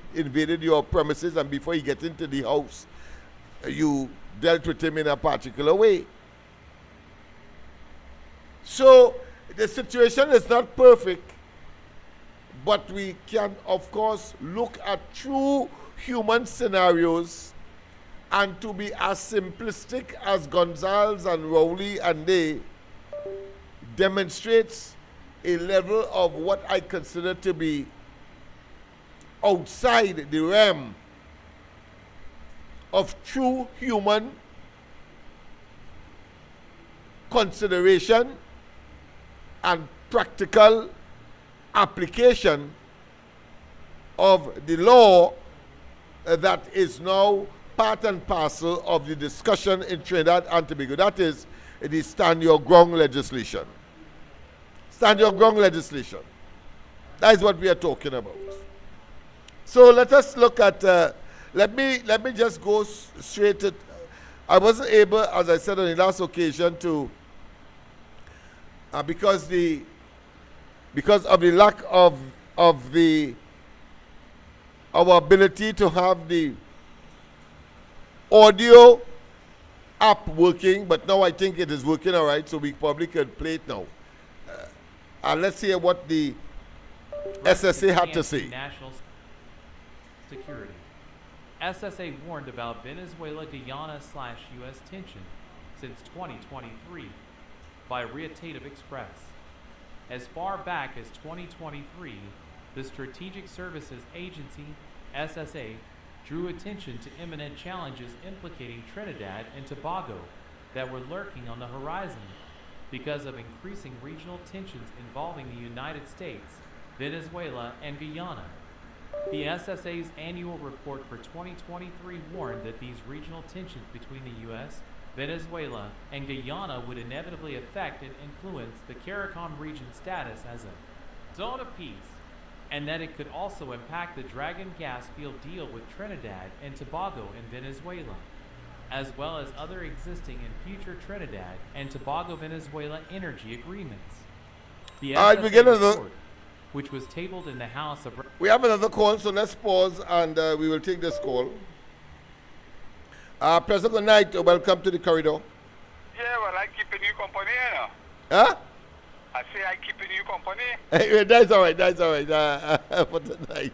your premises, and before he gets into the house, you dealt with him in a particular way. So the situation is not perfect, but we can, of course, look at true human scenarios, and to be as simplistic as Gonzalez and Rowley and they demonstrates a level of what I consider to be outside the realm of true human consideration and practical application of the law that is now part and parcel of the discussion in Trinidad and Tobago. That is the stand your ground legislation. Stand your ground legislation. That is what we are talking about. So let us look at, let me just go straight to, I wasn't able, as I said on the last occasion, to, because of the lack of our ability to have the audio app working, but now I think it is working all right, so we probably could play it now. And let's hear what the SSA had to say. National security. SSA warned about Venezuela-Guyana/U.S. tension since 2023 by Reatative Express. As far back as 2023, the Strategic Services Agency, SSA, drew attention to imminent challenges implicating Trinidad and Tobago that were lurking on the horizon because of increasing regional tensions involving the United States, Venezuela, and Guyana. The SSA's annual report for 2023 warned that these regional tensions between the U.S., Venezuela, and Guyana would inevitably affect and influence the CARICOM region's status as a zone of peace, and that it could also impact the Dragon gas field deal with Trinidad and Tobago and Venezuela, as well as other existing and future Trinidad and Tobago Venezuela energy agreements. The SSA report, which was tabled in the House of... We have another call, so let's pause and we will take this call. President, good night. Welcome to the corridor. Yeah, well, I keeping you company, you know. Huh? I say I keeping you company. That's all right. That's all right. For tonight.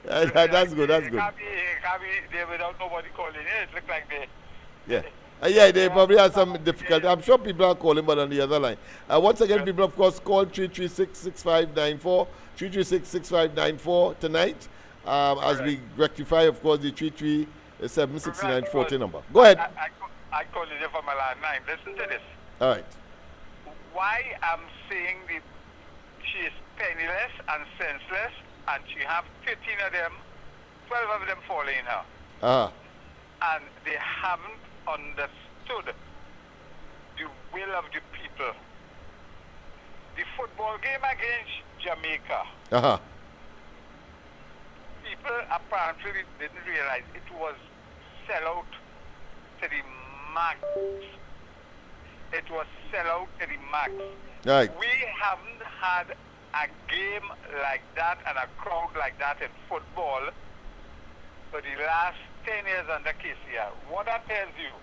That's good. That's good. Can't be there without nobody calling in. It looks like they... Yeah. Yeah, they probably have some difficulty. I'm sure people are calling, but on the other line. Once again, people, of course, call 336-6594, 336-6594 tonight, as we rectify, of course, the a 76940 number. Go ahead. I called you from my landline. Listen to this. All right. Why I'm saying she is penniless and senseless, and she have 13 of them, 12 of them following her. Uh-huh. And they haven't understood the will of the people. The football game against Jamaica, Uh-huh. people apparently didn't realize it was sellout to the max. It was sellout to the max. Right. We haven't had a game like that and a crowd like that in football for the last 10 years under KCR. What that tells you?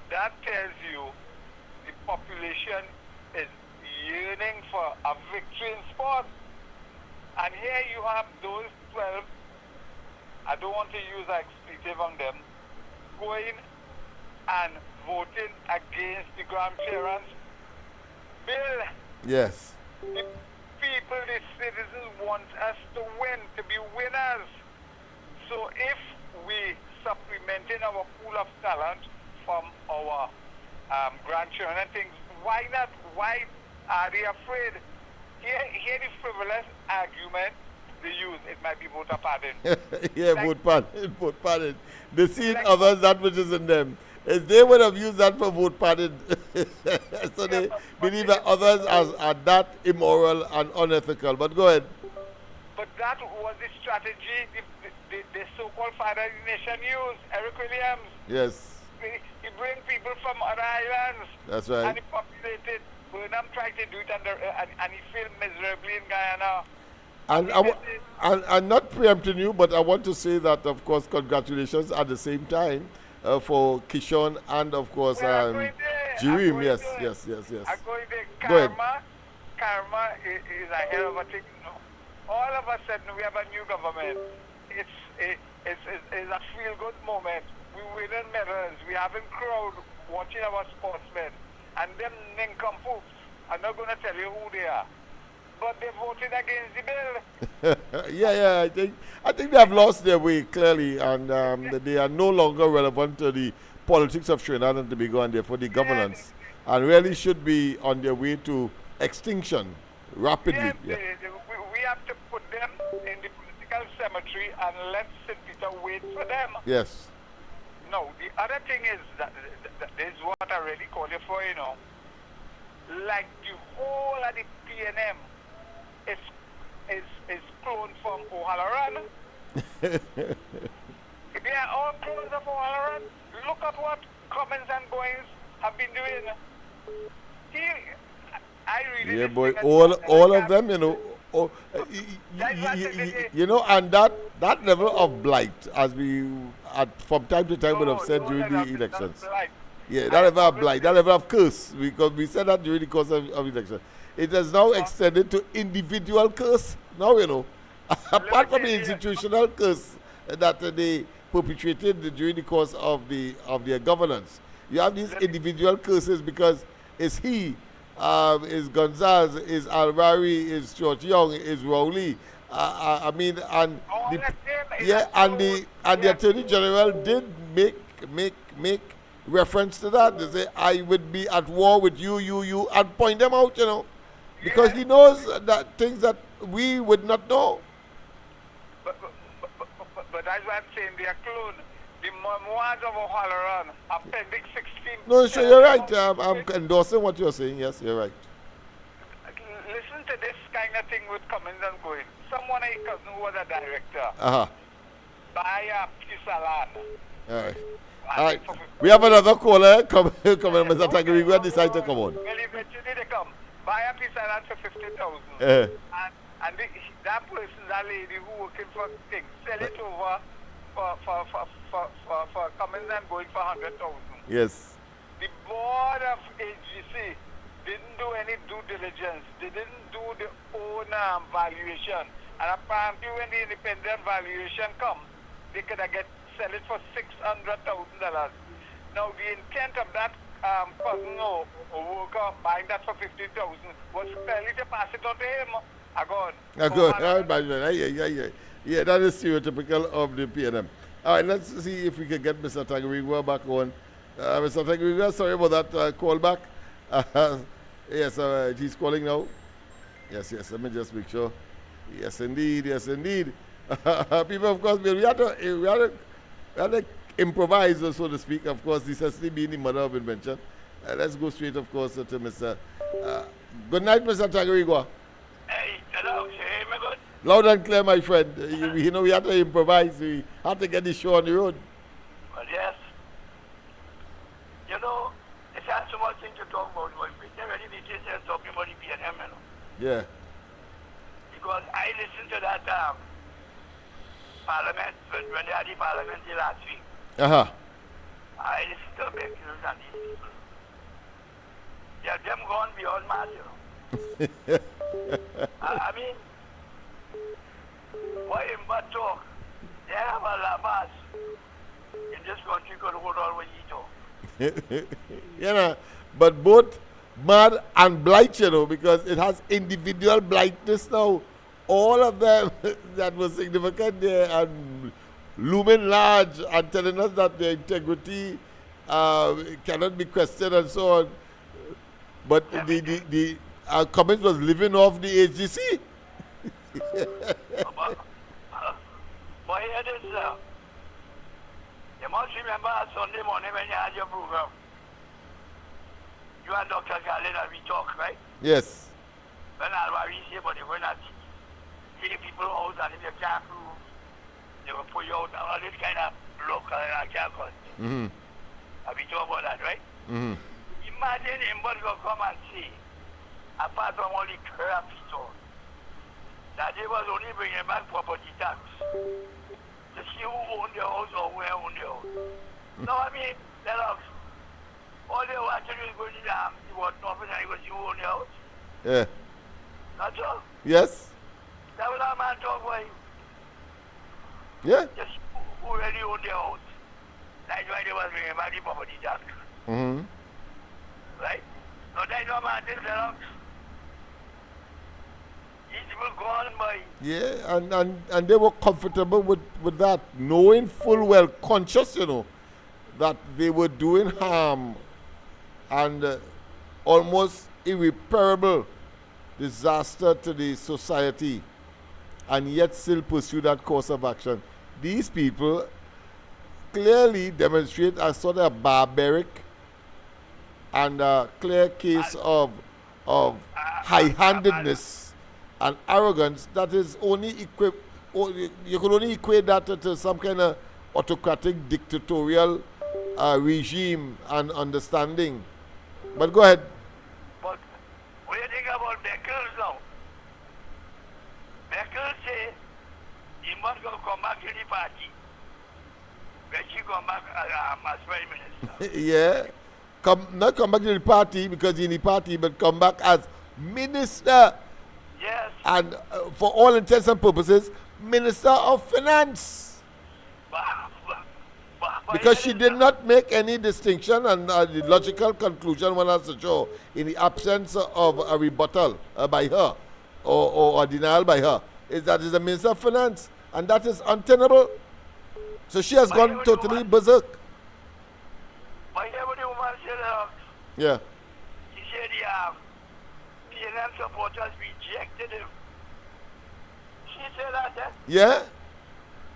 That tells you the population is yearning for a victory in sport. And here you have those 12, I don't want to use an expletive on them, going and voting against the grand clearance bill. Yes. The people, the citizens want us to win, to be winners. So if we supplementing our pool of talent from our grandchildren and things, why not? Why are they afraid? Here the frivolous argument they use, it might be voter pardon. Yeah, vote pardon. They see in others that which is in them. If they would have used that for vote pardon, so they believe that others are that immoral and unethical. But go ahead. But that was the strategy the so-called father of the nation used, Eric Williams. Yes. He bring people from other islands. That's right. And he populated. Burnham tried to do it and he failed miserably in Guyana. And not preempting you, but I want to say that, of course, congratulations at the same time for Kishon and, of course, Jirim. Yes. I'm going there. Go ahead. Karma is a hell of a thing. You know. All of a sudden, we have a new government. It's a feel-good moment. We winning medals. We having crowd watching our sportsmen. And them nincompoops, I'm not going to tell you who they are. But they voted against the bill. Yeah. I think they have lost their way clearly, and they are no longer relevant to the politics of Trinidad and Tobago, and therefore the governance, and really should be on their way to extinction rapidly. Yes, we have to put them in the political cemetery and let St. Peter wait for them. Yes. No, the other thing is that is what I really call you for, you know. Like the whole of the PNM is cloned from O'Halloran. They are all clones of O'Halloran. Look at what comings and goings have been doing. I really boy, all of them, you know. You know, and that level of blight, as we from time to time would have said during the elections. Yeah, that level of blight, that level of curse, because we said that during the course of election. It has now extended to individual curse. Now, you know, apart from the institutional curse that they perpetrated during the course of their governance, you have these individual curses because it's he, is Gonzalez, is Alvari, is George Young, is Rowley. I mean, and the Attorney General did make reference to that. They say, I would be at war with you, and point them out, you know, because he knows that things that we would not know. But that's why I'm saying they are cloned. The memoirs of O'Halloran, Appendix 16. No, sure, you're right. I'm endorsing what you're saying. Yes, you're right. Listen to this kind of thing with coming and going. Someone I cousin who was a director. Baya Pisalan. All right. We have another caller coming, Mr. Tagri. We will decide to come on. Well, eventually they come. Buy a piece of land for 50,000. And that person, that lady who working for things, sell it over for coming and going for 100,000. Yes. The board of AGC didn't do any due diligence. They didn't do the own valuation. And apparently when the independent valuation come, they could have sell it for $600,000. Now the intent of that cousin or worker buying that for 50,000 was clearly to pass it on to him. Yeah, that is stereotypical of the PNM. All right, let's see if we can get Mr. Tagarigua back on. Mr. Tagarigua, sorry about that call back. Yes, he's calling now. Yes, let me just make sure. Yes, indeed. People, of course, we had to improvise, so to speak. Of course, necessity being the mother of invention. Let's go straight, of course, to Mr. Good night, Mr. Tagarigua. Hey, hello, you hear me good? Loud and clear, my friend. We had to improvise. We had to get the show on the road. Well, yes. You know, it's not so much thing to talk about, but we never really did talking about the BNM, you know. Yeah. Because I listened to that parliament, when they had the parliament last week. Uh-huh. I listened to Beckles and these people. They have them gone beyond mad, you know. I mean, why in bad talk? They have a labas in this country could hold on when you talk. But both mad and blight, because it has individual blightness now. All of them that was significant there and looming large and telling us that their integrity cannot be questioned and so on. But the comment was living off the HGC. But here it is, you must remember Sunday morning when you had your program. You and Dr. Garland and we talk, right? Yes. When Alvaro say, but they were not see people out and if you can't prove, they will put you out and all this kind of local and can't cut. Mm-hmm. And we talk about that, right? Mm-hmm. Imagine him but go come and see, apart from all the crap he told, that they was only bringing back property tax to see who owned the house or where owned the house. No, I mean, Lennox, all they want to do is go to the what office and go see who owned the house. Yeah. That's all. Yes. That was our man talk about him. Yeah. Just who really owned the house. That's why they was bringing back the property tax. Mm-hmm. Right? No, that's no man, this Lennox. These people gone by. Yeah, and they were comfortable with that, knowing full well, conscious, that they were doing harm and almost irreparable disaster to the society, and yet still pursue that course of action. These people clearly demonstrate a sort of barbaric and a clear case of high-handedness and arrogance that is only you could only equate that to some kind of autocratic dictatorial regime and understanding. But go ahead. But what do you think about Beckles now? Beckles say he must come back to the party when she come back as Prime Minister. Yeah. Not come back to the party because he's in the party, but come back as Minister. Yes. And for all intents and purposes, Minister of Finance. Because she did not make any distinction, and the logical conclusion one has to show, in the absence of a rebuttal by her or a denial by her, is that is the Minister of Finance, and that is untenable. So she has gone totally berserk. But here what the woman said, Yeah. she said the PNM supporters rejected him. She said that, Yeah.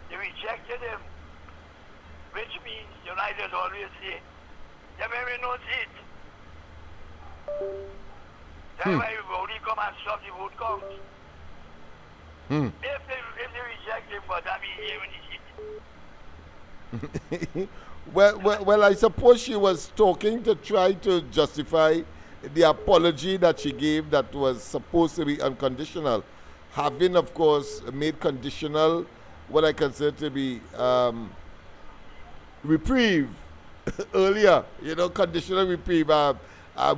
they rejected him. Which means United always say, they may not see it. That's why we only come and stop the vote count. If they reject him, but that means he even Well, I suppose she was talking to try to justify the apology that she gave that was supposed to be unconditional, having, of course, made conditional what I consider to be reprieve earlier, conditional reprieve.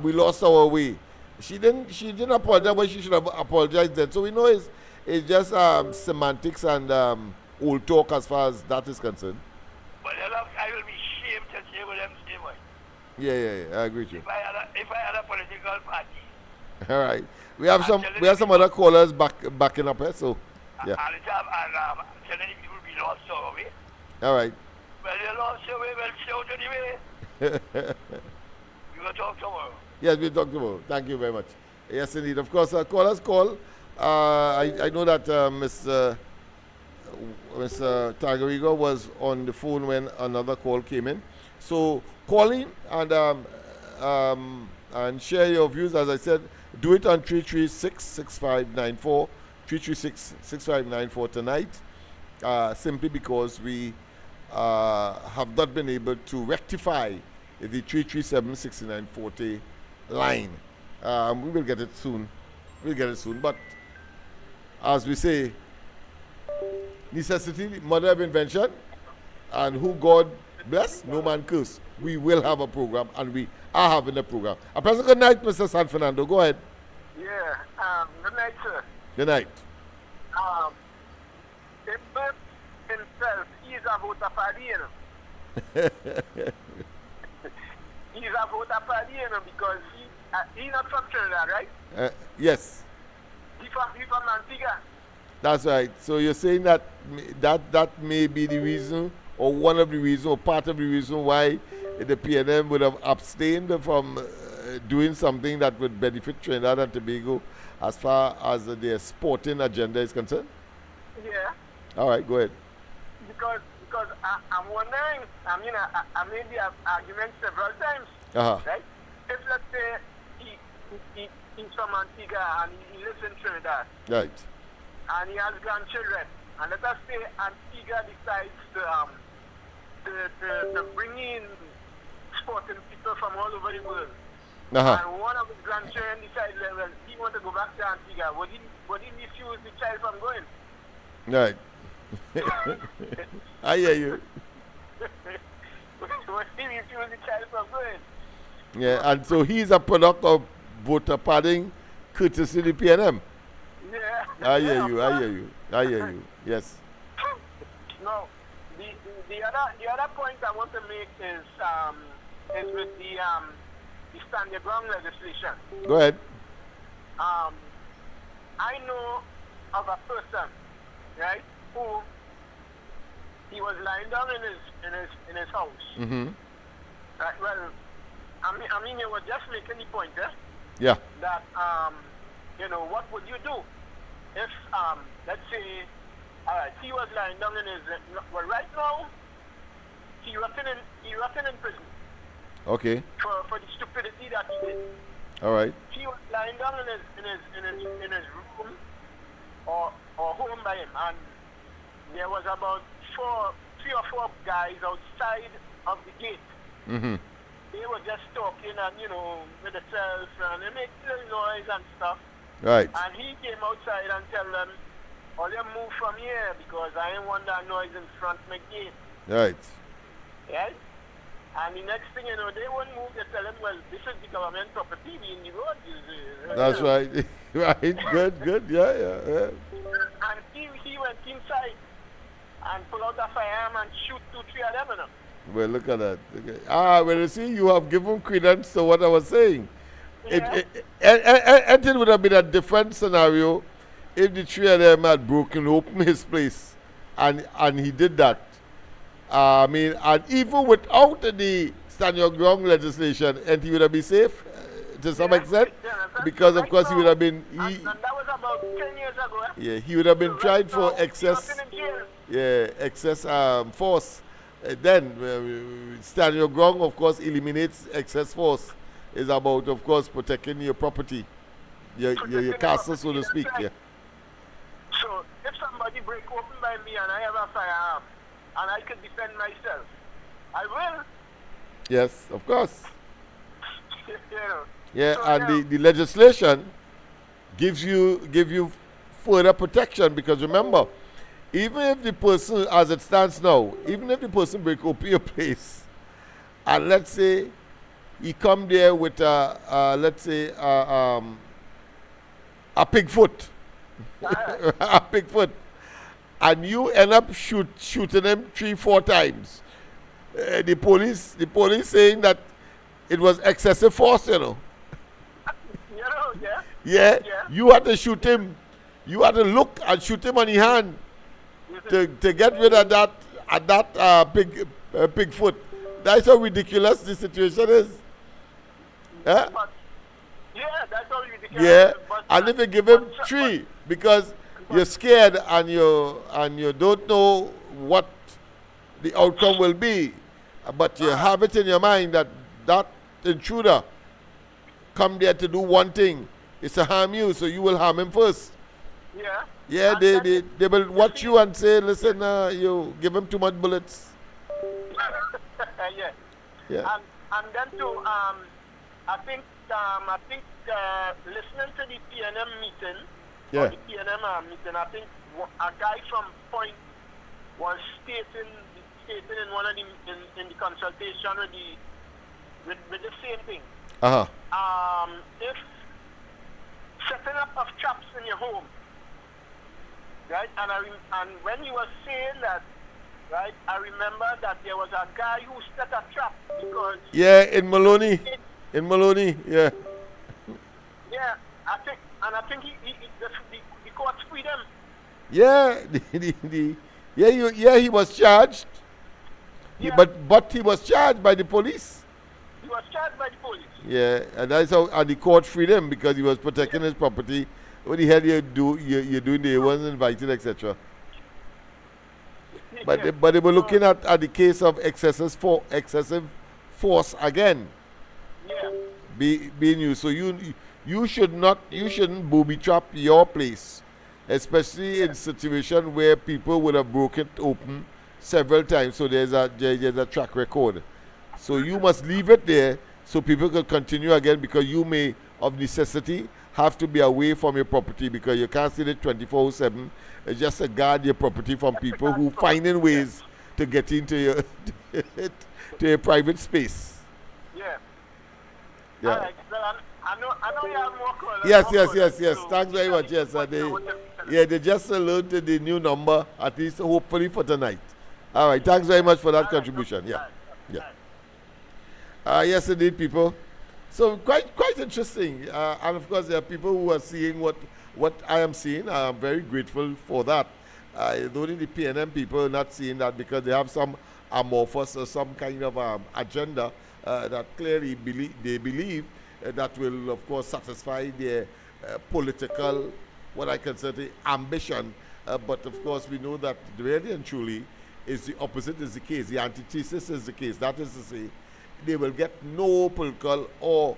We lost our way. She didn't apologize, but she should have apologized then. So we know it's just semantics and old talk as far as that is concerned. But I will be ashamed to say what I'm saying. Yeah, I agree with you. If I had a political party. All right, we have some other callers backing up here, so yeah. And telling people we lost our way. All right. Well, you lost your way, well, shout anyway. We will talk tomorrow. Yes, we'll talk tomorrow. Thank you very much. Yes, indeed. Of course, callers call. I know that Mr. Tagarigo was on the phone when another call came in. So call in and share your views. As I said, do it on 336-6594, 336-6594 tonight, simply because we have not been able to rectify the 337-6940 line. We will get it soon. We'll get it soon. But as we say, necessity, mother of invention, and who God bless, no man curse. We will have a program, and we are having a program. A pleasant good night, Mr. San Fernando. Go ahead. Yeah, good night, sir. Good night. The bird himself, he's a voter party, you know. He's a voter party, you know, because he's not from Trinidad, right? Yes. He's from Antigua. That's right. So you're saying that that may be the reason, or one of the reasons, or part of the reason why the PNM would have abstained from doing something that would benefit Trinidad and Tobago as far as their sporting agenda is concerned? Yeah. All right, go ahead. Because I'm wondering, I mean, I made the argument several times, right? If, let's say, he's from Antigua and he lives in Trinidad, right, and he has grandchildren, and let us say Antigua decides to bring in sporting people from all over the world, and one of his grandchildren decides, well, he wants to go back to Antigua, would he refuse the child from going? Right. I hear you. Would he refuse the child from going? Yeah, and so he's a product of voter padding courtesy the PNM. Yeah. I hear you. Yes. No, the other point I want to make is with the stand your ground legislation. Go ahead. I know of a person, right, who he was lying down in his house. Mm-hmm. Right, well, I mean, you were just making the point, yeah, that you know, what would you do if let's say, he was lying down in his well, right now he rotting in prison. Okay. For the stupidity that he did. All right. He was lying down in his room or home by him, and there was about 3 or 4 guys outside of the gate. Mm-hmm. They were just talking and, you know, with themselves, and they make little noise and stuff. Right. And he came outside and tell them, all you move from here because I ain't want that noise in front of my gate. Right. Right? And the next thing you know, they won't move. They tell him, well, this is the government property. We in the road. That's right. Right. Good. Yeah. And he went inside and pulled out a firearm and shoot 2-3 of them, you know. Well, look at that. Okay. Well, you see, you have given credence to what I was saying. Yeah. It would have been a different scenario if the 3 of them had broken open his place, and he did that. I mean, and even without the stand your ground legislation, and he would have been safe to some extent, because of course he would have been. And that was about 10 years ago. Yeah, he would have been tried for excess. Yeah, excess force. Then stand your ground, of course, eliminates excess force. Is about, of course, protecting your property, your castle, so to speak. Yeah. So if somebody break open by me and I have a firearm and I can defend myself, I will. Yes, of course. You know. Yeah, So, and the legislation give you further protection, because remember, even if the person, as it stands now, even if the person break open your place, and let's say he come there with let's say a pig foot, a pig foot, and you end up shooting him 3-4 times. The police saying that it was excessive force, you know. You know, yeah. Yeah, you had to shoot him. You had to look and shoot him on the hand to get rid of that at that Bigfoot. That's how ridiculous the situation is. Yeah? But, yeah, that's all ridiculous. Yeah, But, and if you give him 3 because you're scared and you don't know what the outcome will be, but you have it in your mind that that intruder come there to do one thing, is to harm you, so you will harm him first. yeah. Yeah, And they will watch you and say, listen, you give him too much bullets. yeah. Yeah. And then too, I think listening to the PNM meeting, Yeah. or the PNM meeting, I think a guy from Point was stating in one of the in the consultation with the same thing. If setting up of traps in your home, right? And when he was saying that, right, I remember that there was a guy who set a trap because Yeah, in Maloney, yeah. yeah, I think the court freed him. Yeah, he was charged. Yeah. But he was charged by the police. He was charged by the police. Yeah, and that's how and the court freed him because he was protecting his property. What the hell you're doing there? He wasn't invited, etc. But they were looking at the case of excessive force again Yeah. being used. So you shouldn't booby trap your place, especially in situation where people would have broken it open several times. So there's a track record. So you must leave it there so people can continue again, because you may of necessity have to be away from your property because you can't sit it 24/7. It's just to guard your property from people who finding ways to get into your to your private space. Yeah. Yeah. All right. Well, I know you have more calls. Yes. Thanks very much. Yes, they just learned the new number, at least hopefully for tonight. All right. Thanks very much for that contribution. Yeah. Yes, indeed, people. So quite interesting. And of course, there are people who are seeing what I am seeing. I am very grateful for that. Only the PNM people not seeing that because they have some amorphous or some kind of agenda that clearly they believe that will, of course, satisfy their political, what I consider ambition. But of course, we know that really and truly is the opposite is the case. The antithesis is the case. That is to say, they will get no political or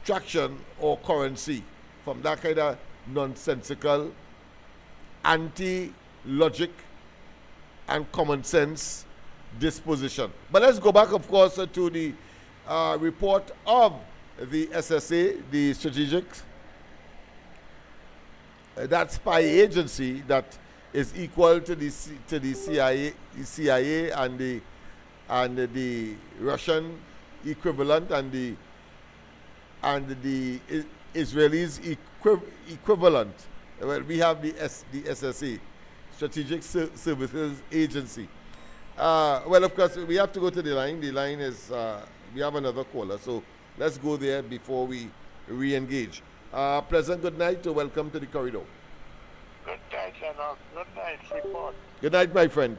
traction or currency from that kind of nonsensical, anti-logic and common sense disposition. But let's go back, of course, to the report of the SSA, the strategic, that spy agency that is equal to the CIA and the Russian equivalent and the Israelis equivalent. Well, we have the SSA, Strategic Services Agency. Well, of course, we have to go to the line. The line is, we have another caller, so let's go there before we re-engage. Pleasant good night, welcome to the corridor. Good night, Lennox. Good night, Freeport. Good night, my friend.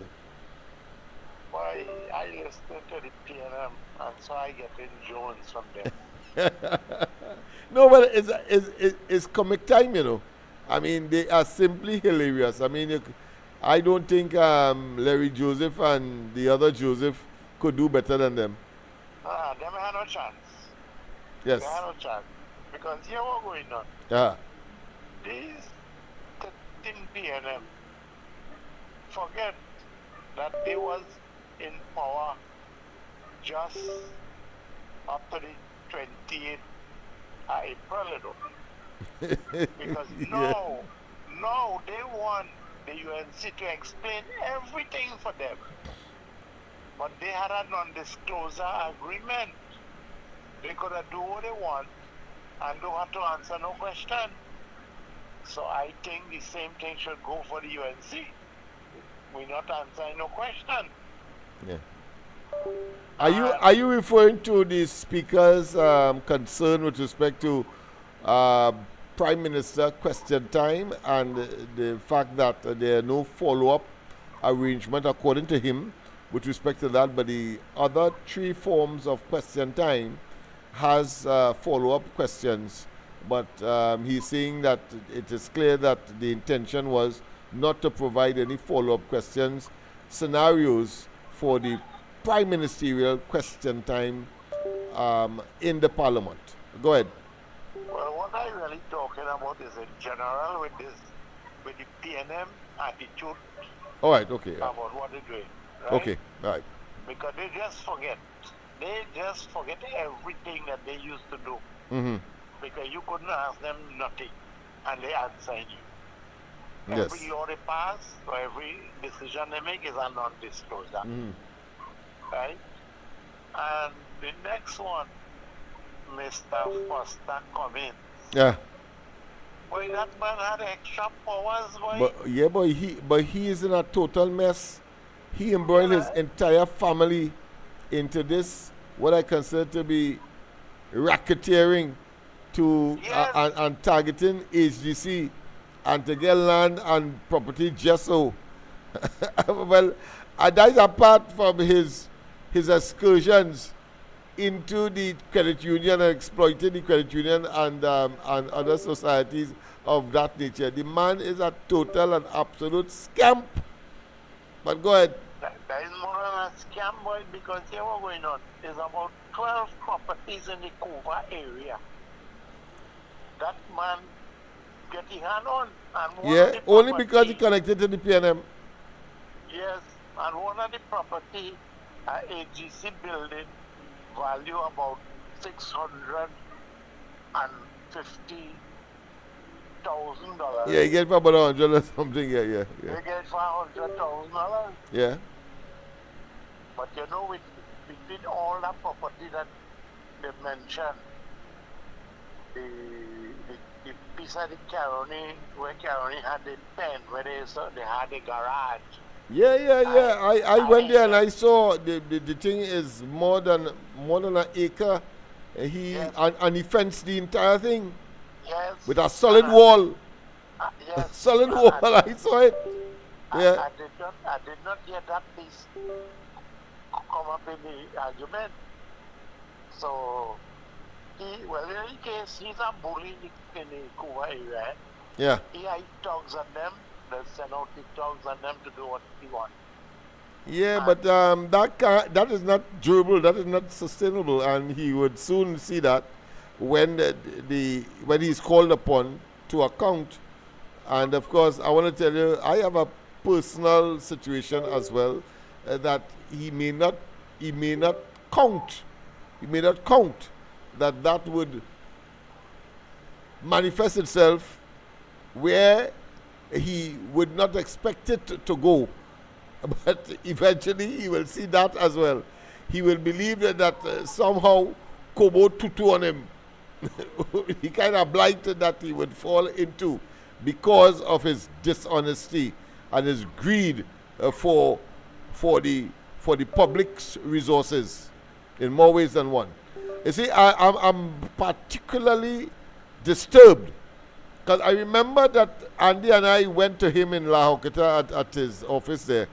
Why, I listen to the PNM, and so I get in Jones from them. No, but it's comic time, you know. I mean, they are simply hilarious. I mean, I don't think Larry Joseph and the other Joseph could do better than them. Them had no chance. Yes. They had no chance. Because here what's going on. Yeah. These 13 PNM, forget that they was in power just up to the 28th of April, you know. Because no, they want the UNC to explain everything for them. But they had a non-disclosure agreement. They could have do what they want and don't have to answer no question. So I think the same thing should go for the UNC. We're not answering no question. Yeah. Are you referring to the speaker's concern with respect to Prime Minister question time and the fact that there are no follow-up arrangement according to him with respect to that, but the other 3 forms of question time has follow-up questions. But he's saying that it is clear that the intention was not to provide any follow-up questions, scenarios for the prime ministerial question time in the parliament. Go ahead. Well, what I'm really talking about is in general with the PNM attitude All right, okay. about what they're doing. Right? Okay, all right. Because they just forget. They just forget everything that they used to do. Mm-hmm. Because you couldn't ask them nothing and they answer you. Yes. Every law they pass or every decision they make is a non-disclosure. Mm-hmm. Right? And the next one, Mr. Foster Cummins. Yeah. Boy, that man had extra powers, boy. But he is in a total mess. He embroiled his entire family into this, what I consider to be racketeering to Yes. and targeting HGC and to get land and property just so. Well, that is apart from his excursions into the credit union and exploiting the credit union and other societies of that nature. The man is a total and absolute scamp. But go ahead. That is more than a scam, boy, because here what going on is about 12 properties in the Cuba area. That man getting hand on. And one Yeah, of the only because he property- connected to the PNM. Yes, and one of the property, AGC building, value about $650,000. Yeah, he get for about 100 or something. Yeah. They get for $100,000. Yeah. But you know, between all that property that they mentioned, the piece of the Caroni, where Caroni had the pen, where they had a garage. Yeah. I went there and I saw the thing is more than an acre. Yes. And he fenced the entire thing Yes. with a solid wall. Yes. Solid wall. I saw it. Yeah. I did not hear that piece come up in the argument. So, in any case, he's a bully in the Cuba area. Yeah. He dogs on them, they send out the dogs on them to do what he wants. Yeah, but that is not durable. That is not sustainable, and he would soon see that when when he's called upon to account. And of course, I want to tell you, I have a personal situation as well that he may not count that would manifest itself where he would not expect it to go. But eventually he will see that as well. He will believe that somehow Kobo tutu on him. He kind of blighted that he would fall into because of his dishonesty and his greed for the public's resources in more ways than one. You see, I'm particularly disturbed because I remember that Andy and I went to him in La Hoqueta at his office there,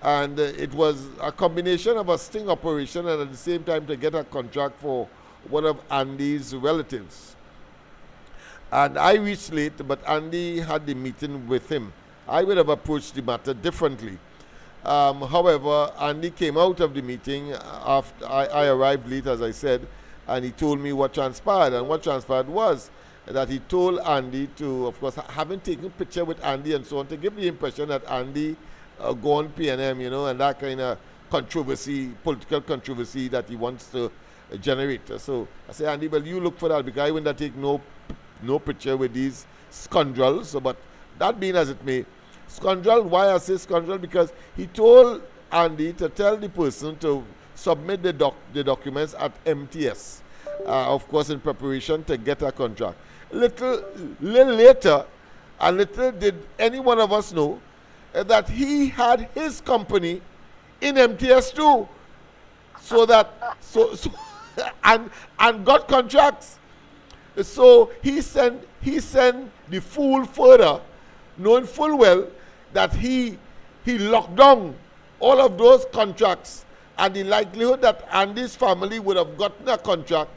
and it was a combination of a sting operation and at the same time to get a contract for one of Andy's relatives. And I reached late, but Andy had the meeting with him. I would have approached the matter differently. However, Andy came out of the meeting after I arrived late, as I said, and he told me what transpired. And what transpired was that he told Andy to, of course, having taken a picture with Andy and so on, to give the impression that Andy go on PNM, and that kind of controversy, political controversy that he wants to generate. So I say, Andy, well, you look for that because I will not take no picture with these scoundrels. So, but that being as it may, scoundrel, why I say scoundrel? Because he told Andy to tell the person to submit the documents at MTS, of course, in preparation to get a contract. Little later, and little did any one of us know that he had his company in MTS too, so and got contracts. So he sent the fool further, knowing full well that he he locked down all of those contracts, and the likelihood that Andy's family would have gotten a contract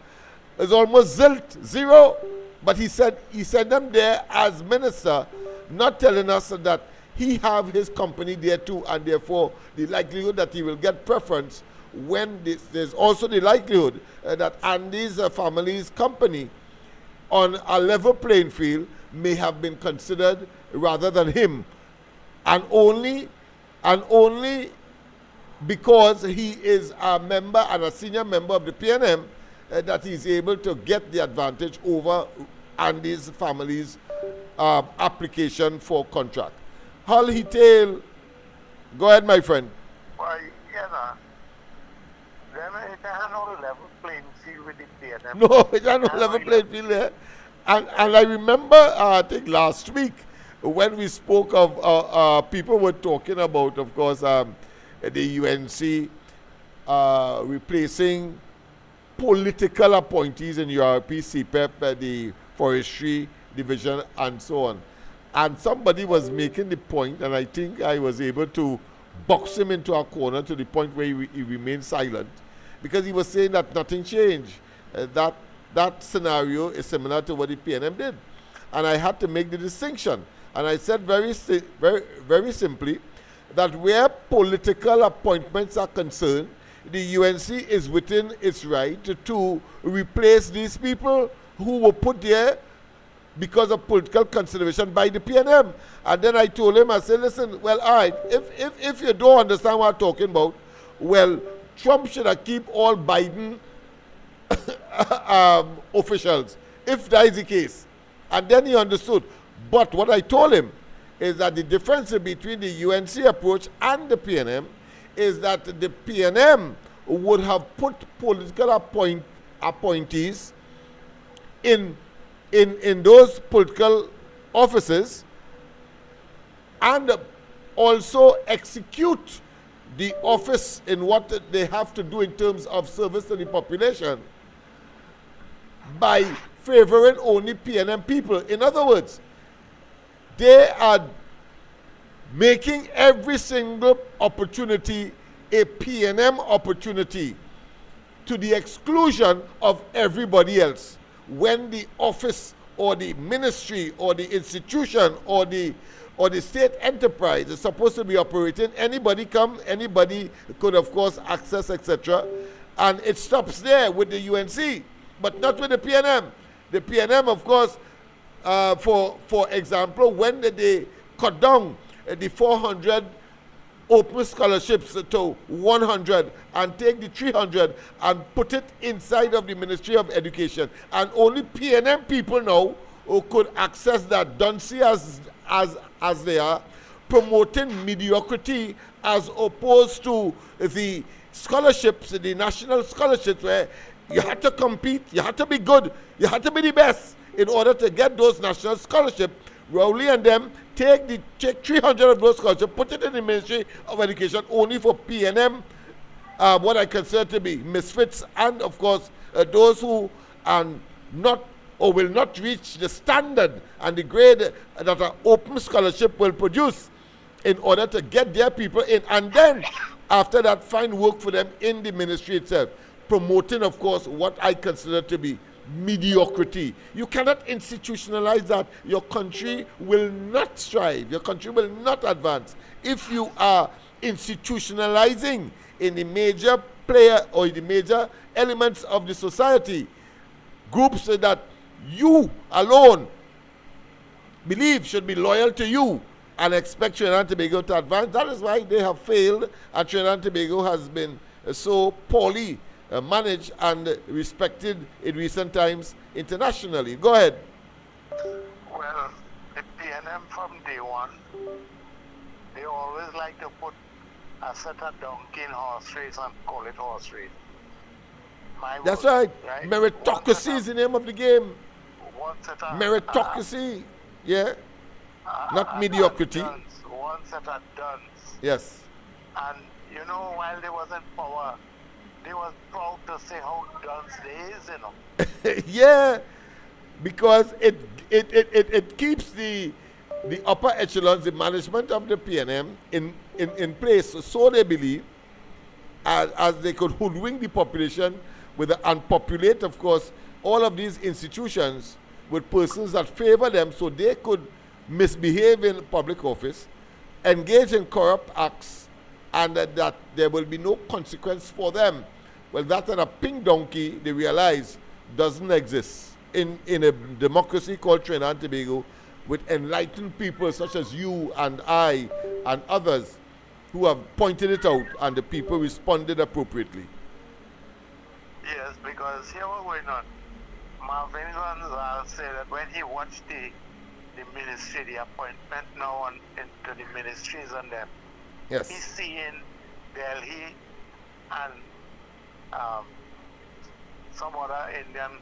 is almost zero. But he sent them there as minister, not telling us that he have his company there too, and therefore the likelihood that he will get preference when there's also the likelihood that Andy's family's company on a level playing field may have been considered rather than him, and only because he is a member and a senior member of the PNM that he's able to get the advantage over Andy's family's application for contract. Hull Hittail, go ahead, my friend. Well, then it has no level playing field with the PNM. No, it has no level playing field there. And I remember, I think last week, when we spoke of, people were talking about, of course, the UNC replacing political appointees in URP, CPEP, the forestry division, and so on. And somebody was making the point, and I think I was able to box him into a corner to the point where he remained silent, because he was saying that nothing changed. That scenario is similar to what the PNM did. And I had to make the distinction. And I said very simply that where political appointments are concerned, the UNC is within its right to replace these people who were put there because of political consideration by the PNM. And then I told him, I said, listen, well, all right, if you don't understand what I'm talking about, well, Trump should have keep all Biden officials, if that is the case. And then he understood. But what I told him is that the difference between the UNC approach and the PNM is that the PNM would have put political appointees in those political offices and also execute the office in what they have to do in terms of service to the population by favoring only PNM people. In other words, they are making every single opportunity a PNM opportunity to the exclusion of everybody else. When the office or the ministry or the institution or the state enterprise is supposed to be operating, anybody come, anybody could of course access, etc. And it stops there with the UNC, but not with the PNM. The PNM, of course, for example, when they cut down the 400 open scholarships to 100 and take the 300 and put it inside of the Ministry of Education, and only PNM people now who could access that, don't see as they are, promoting mediocrity as opposed to the scholarships, the national scholarships, where you had to compete, you had to be good, you had to be the best in order to get those national scholarships. Rowley and them take 300 of those scholarships, put it in the Ministry of Education only for PNM, what I consider to be misfits, and of course those who are not or will not reach the standard and the grade that an open scholarship will produce in order to get their people in, and then after that find work for them in the ministry itself, promoting of course what I consider to be mediocrity. You cannot institutionalize that. Your country will not strive, your country will not advance if you are institutionalizing in the major player or the major elements of the society groups that you alone believe should be loyal to you and expect Trinidad and Tobago to advance. That is why they have failed, and Trinidad and Tobago has been so poorly managed and respected in recent times internationally. Go ahead. Well, the PNM from day one, they always like to put a set of donkey in horse race and call it horse race. That's right. Meritocracy is the name of the game. Meritocracy, yeah. Not mediocrity. One set of duns. Yes. And you know, while they was in power, they was proud to say how duns they is, you know. Yeah, because it keeps the the upper echelons, the management of the PNM in place, so they believe, as they could hoodwink the population and populate, of course, all of these institutions with persons that favor them so they could misbehave in public office, engage in corrupt acts, and that there will be no consequence for them. Well, that and a pink donkey, they realize, doesn't exist in a democracy called Trinidad and Tobago, with enlightened people such as you and I and others who have pointed it out, and the people responded appropriately. Yes, because here what's going on. Marvin Gonzalez said that when he watched the ministry, the appointment now into the ministries on them, Yes. he's seeing Delhi and some other Indian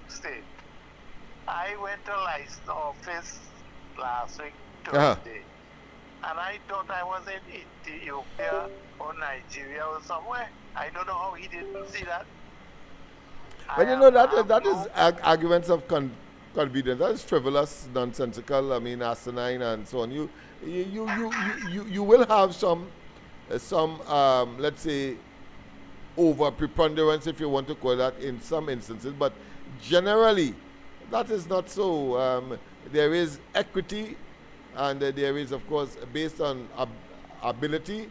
state. I went to license office last week, Thursday, and I thought I was in Ethiopia or Nigeria or somewhere. I don't know how he didn't see that. But you know, that is arguments of convenience. That is frivolous, nonsensical, asinine and so on. You will have some let's say, over preponderance, if you want to call that, in some instances, but generally that is not so. There is equity, and there is, of course, based on ability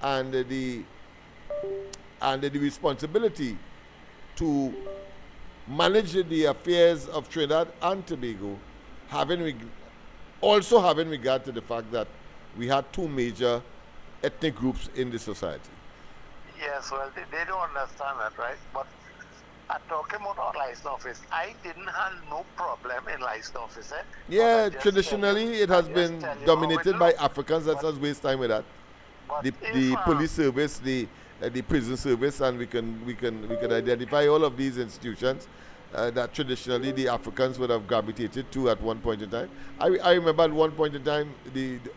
and the responsibility to manage the affairs of Trinidad and Tobago, also having regard to the fact that we had two major ethnic groups in the society. Yes, well, they don't understand that, right? But talking about license office, I didn't have no problem in license office. Yeah, traditionally it has been dominated by Africans. Let us waste time with that. The police service, the prison service, and we can identify all of these institutions that traditionally the Africans would have gravitated to at one point in time. I remember at one point in time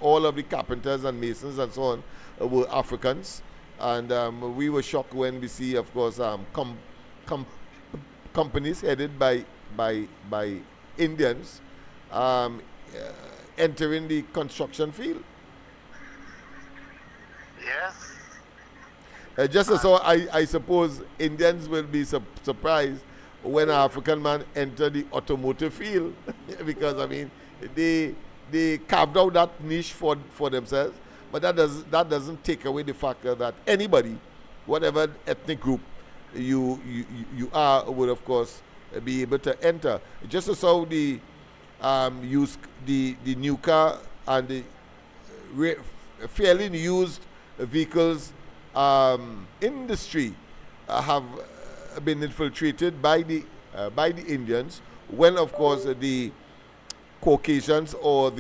all of the carpenters and masons and so on were Africans, and we were shocked when we see, of course, companies headed by Indians entering the construction field. Yes. Just so I suppose Indians will be surprised when an African man enter the automotive field because they carved out that niche for themselves, but that doesn't take away the fact that anybody, whatever ethnic group you are, would of course be able to enter. Just as how the new car and the fairly used vehicles industry have been infiltrated by the Indians, when of course the Caucasians or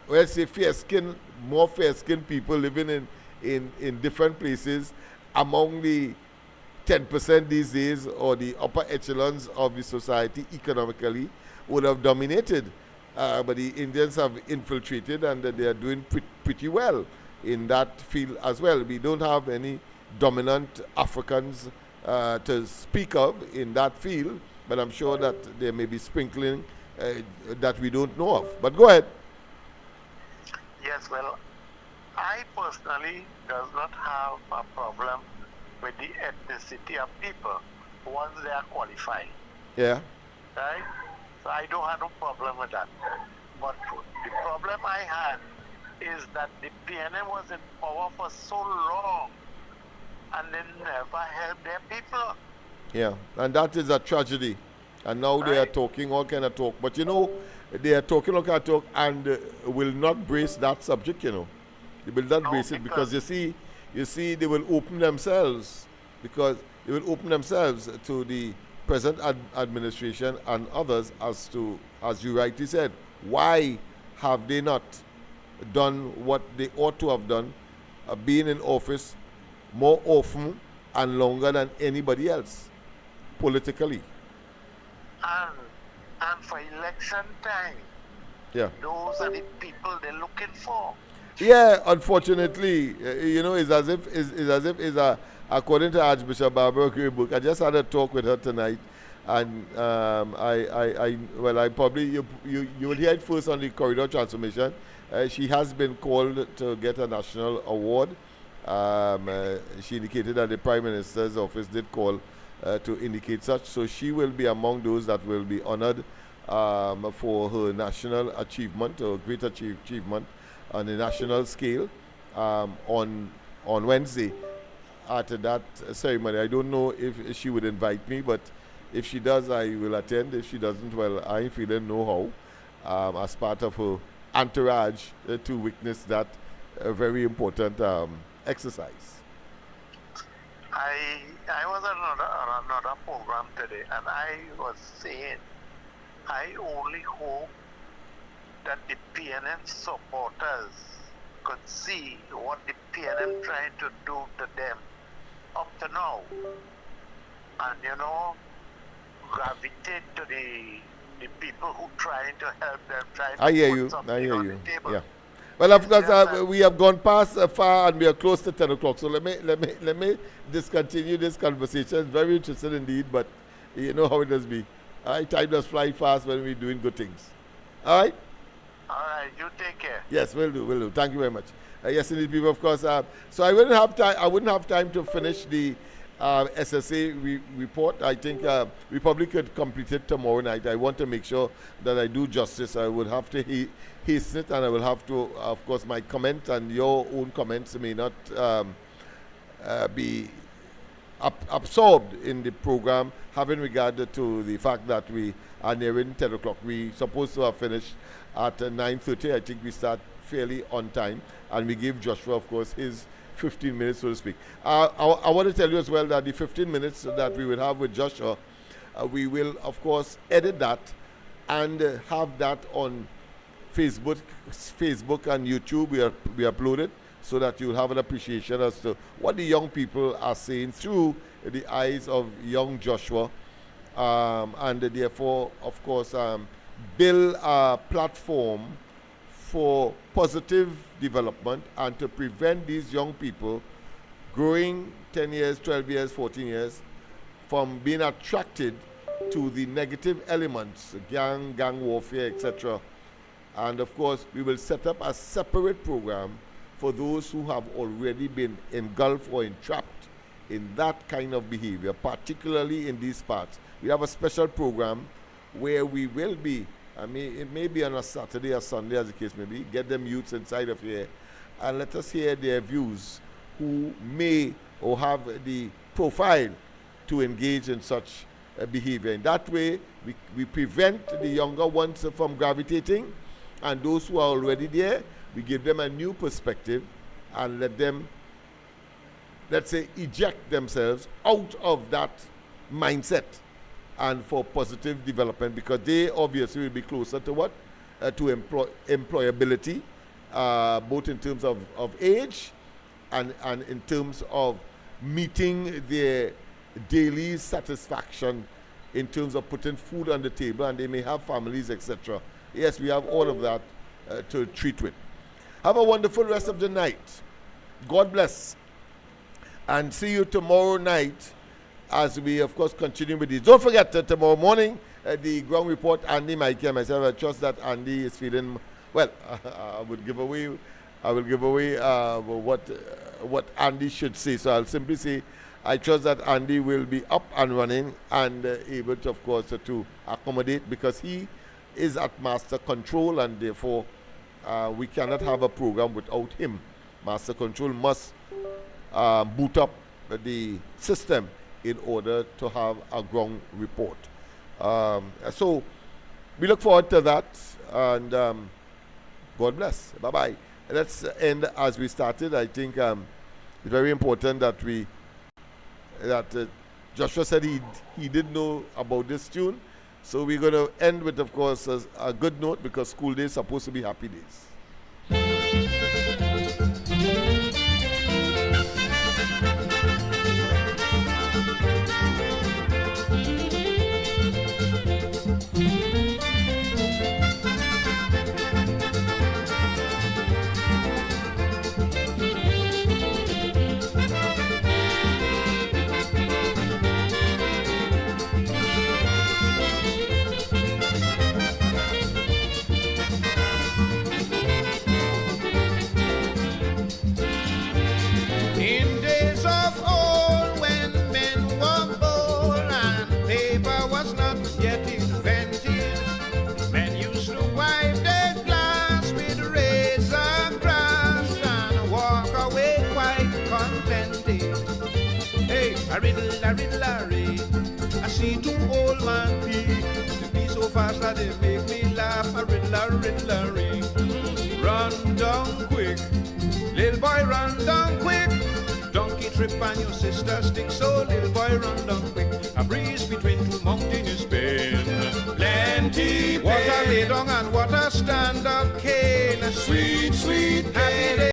let's say more fair-skinned people living in different places among the 10% these days, or the upper echelons of the society economically, would have dominated. But the Indians have infiltrated, and they are doing pretty well in that field as well. We don't have any dominant Africans to speak of in that field, but I'm sure that there may be sprinkling that we don't know of. But go ahead. Yes, well, I personally does not have a problem with the ethnicity of people once they are qualified. Yeah. Right? So I don't have no problem with that. But the problem I had is that the PNM was in power for so long and they never helped their people. Yeah, and that is a tragedy. And now they are talking all kind of talk. But you know, they are talking all kind of talk and will not brace that subject, you know. They will not brace it because you see they will open themselves to the present administration and others as to, as you rightly said, why have they not done what they ought to have done, being in office more often and longer than anybody else politically. And for election time, those are the people they're looking for. Yeah, unfortunately, you know, it's as if according to Archbishop Barbara Graybook, I just had a talk with her tonight, And I probably, you will hear it first on the corridor transformation. She has been called to get a national award. She indicated that the Prime Minister's office did call to indicate such. So she will be among those that will be honored for her national achievement, or great achievement on the national scale on Wednesday at that ceremony. I don't know if she would invite me, but if she does, I will attend. If she doesn't, well, I feeling no how as part of her entourage to witness that very important exercise. I was on another program today, and I was saying I only hope that the PNM supporters could see what the PNM trying to do to them up to now, and gravitate to the people who trying to help them, trying to I hear put you. something I hear on you. the table. Yeah. Well, of course, we have gone past far, and we are close to 10 o'clock. So let me discontinue this conversation. It's very interesting indeed, but you know how it does be. Time does fly fast when we're doing good things. All right. All right, you take care. Yes, will do. Thank you very much. Yes, indeed, people. Of course. So I wouldn't have time. I wouldn't have time to finish the SSA report. I think we probably could complete it tomorrow night. I want to make sure that I do justice. I would have to hasten it, and I will have to, of course, my comment and your own comments may not be absorbed in the program, having regard to the fact that we are nearing 10 o'clock. We supposed to have finished at 9:30. I think we start fairly on time, and we give Joshua, of course, his 15 minutes, so to speak. I want to tell you as well that the 15 minutes that we will have with Joshua, we will, of course, edit that and have that on Facebook and YouTube. We upload it so that you'll have an appreciation as to what the young people are saying through the eyes of young Joshua, and therefore, of course, build a platform for positive development and to prevent these young people growing 10 years, 12 years, 14 years from being attracted to the negative elements, gang warfare, etc. And of course, we will set up a separate program for those who have already been engulfed or entrapped in that kind of behavior, particularly in these parts. We have a special program where we will be, it may be on a Saturday or Sunday, as the case may be, get them youths inside of here and let us hear their views who may or have the profile to engage in such behavior. In that way, we prevent the younger ones from gravitating, and those who are already there, we give them a new perspective and let them, let's say, eject themselves out of that mindset and for positive development, because they obviously will be closer to what? To employability, both in terms of age and in terms of meeting their daily satisfaction in terms of putting food on the table, and they may have families, etc. Yes, we have all of that to treat with. Have a wonderful rest of the night. God bless. And see you tomorrow night as we, of course, continue with this. Don't forget that tomorrow morning, the ground report, Andy, Mikey, and myself, I trust that Andy is feeling, well, I will give away what Andy should say. So I'll simply say, I trust that Andy will be up and running and able to, of course, to accommodate, because he is at master control, and therefore we cannot have a program without him. Master control must boot up the system in order to have a ground report. So we look forward to that, and God bless. Bye-bye. Let's end as we started. I think it's very important that Joshua said he didn't know about this tune. So we're going to end with, of course, a good note, because school days are supposed to be happy days. a riddle, a ray. I see two old man pee. They be so fast that they make me laugh. A riddle, a ray. Run down quick, little boy, run down quick. Donkey trip on your sister stick, so little boy, run down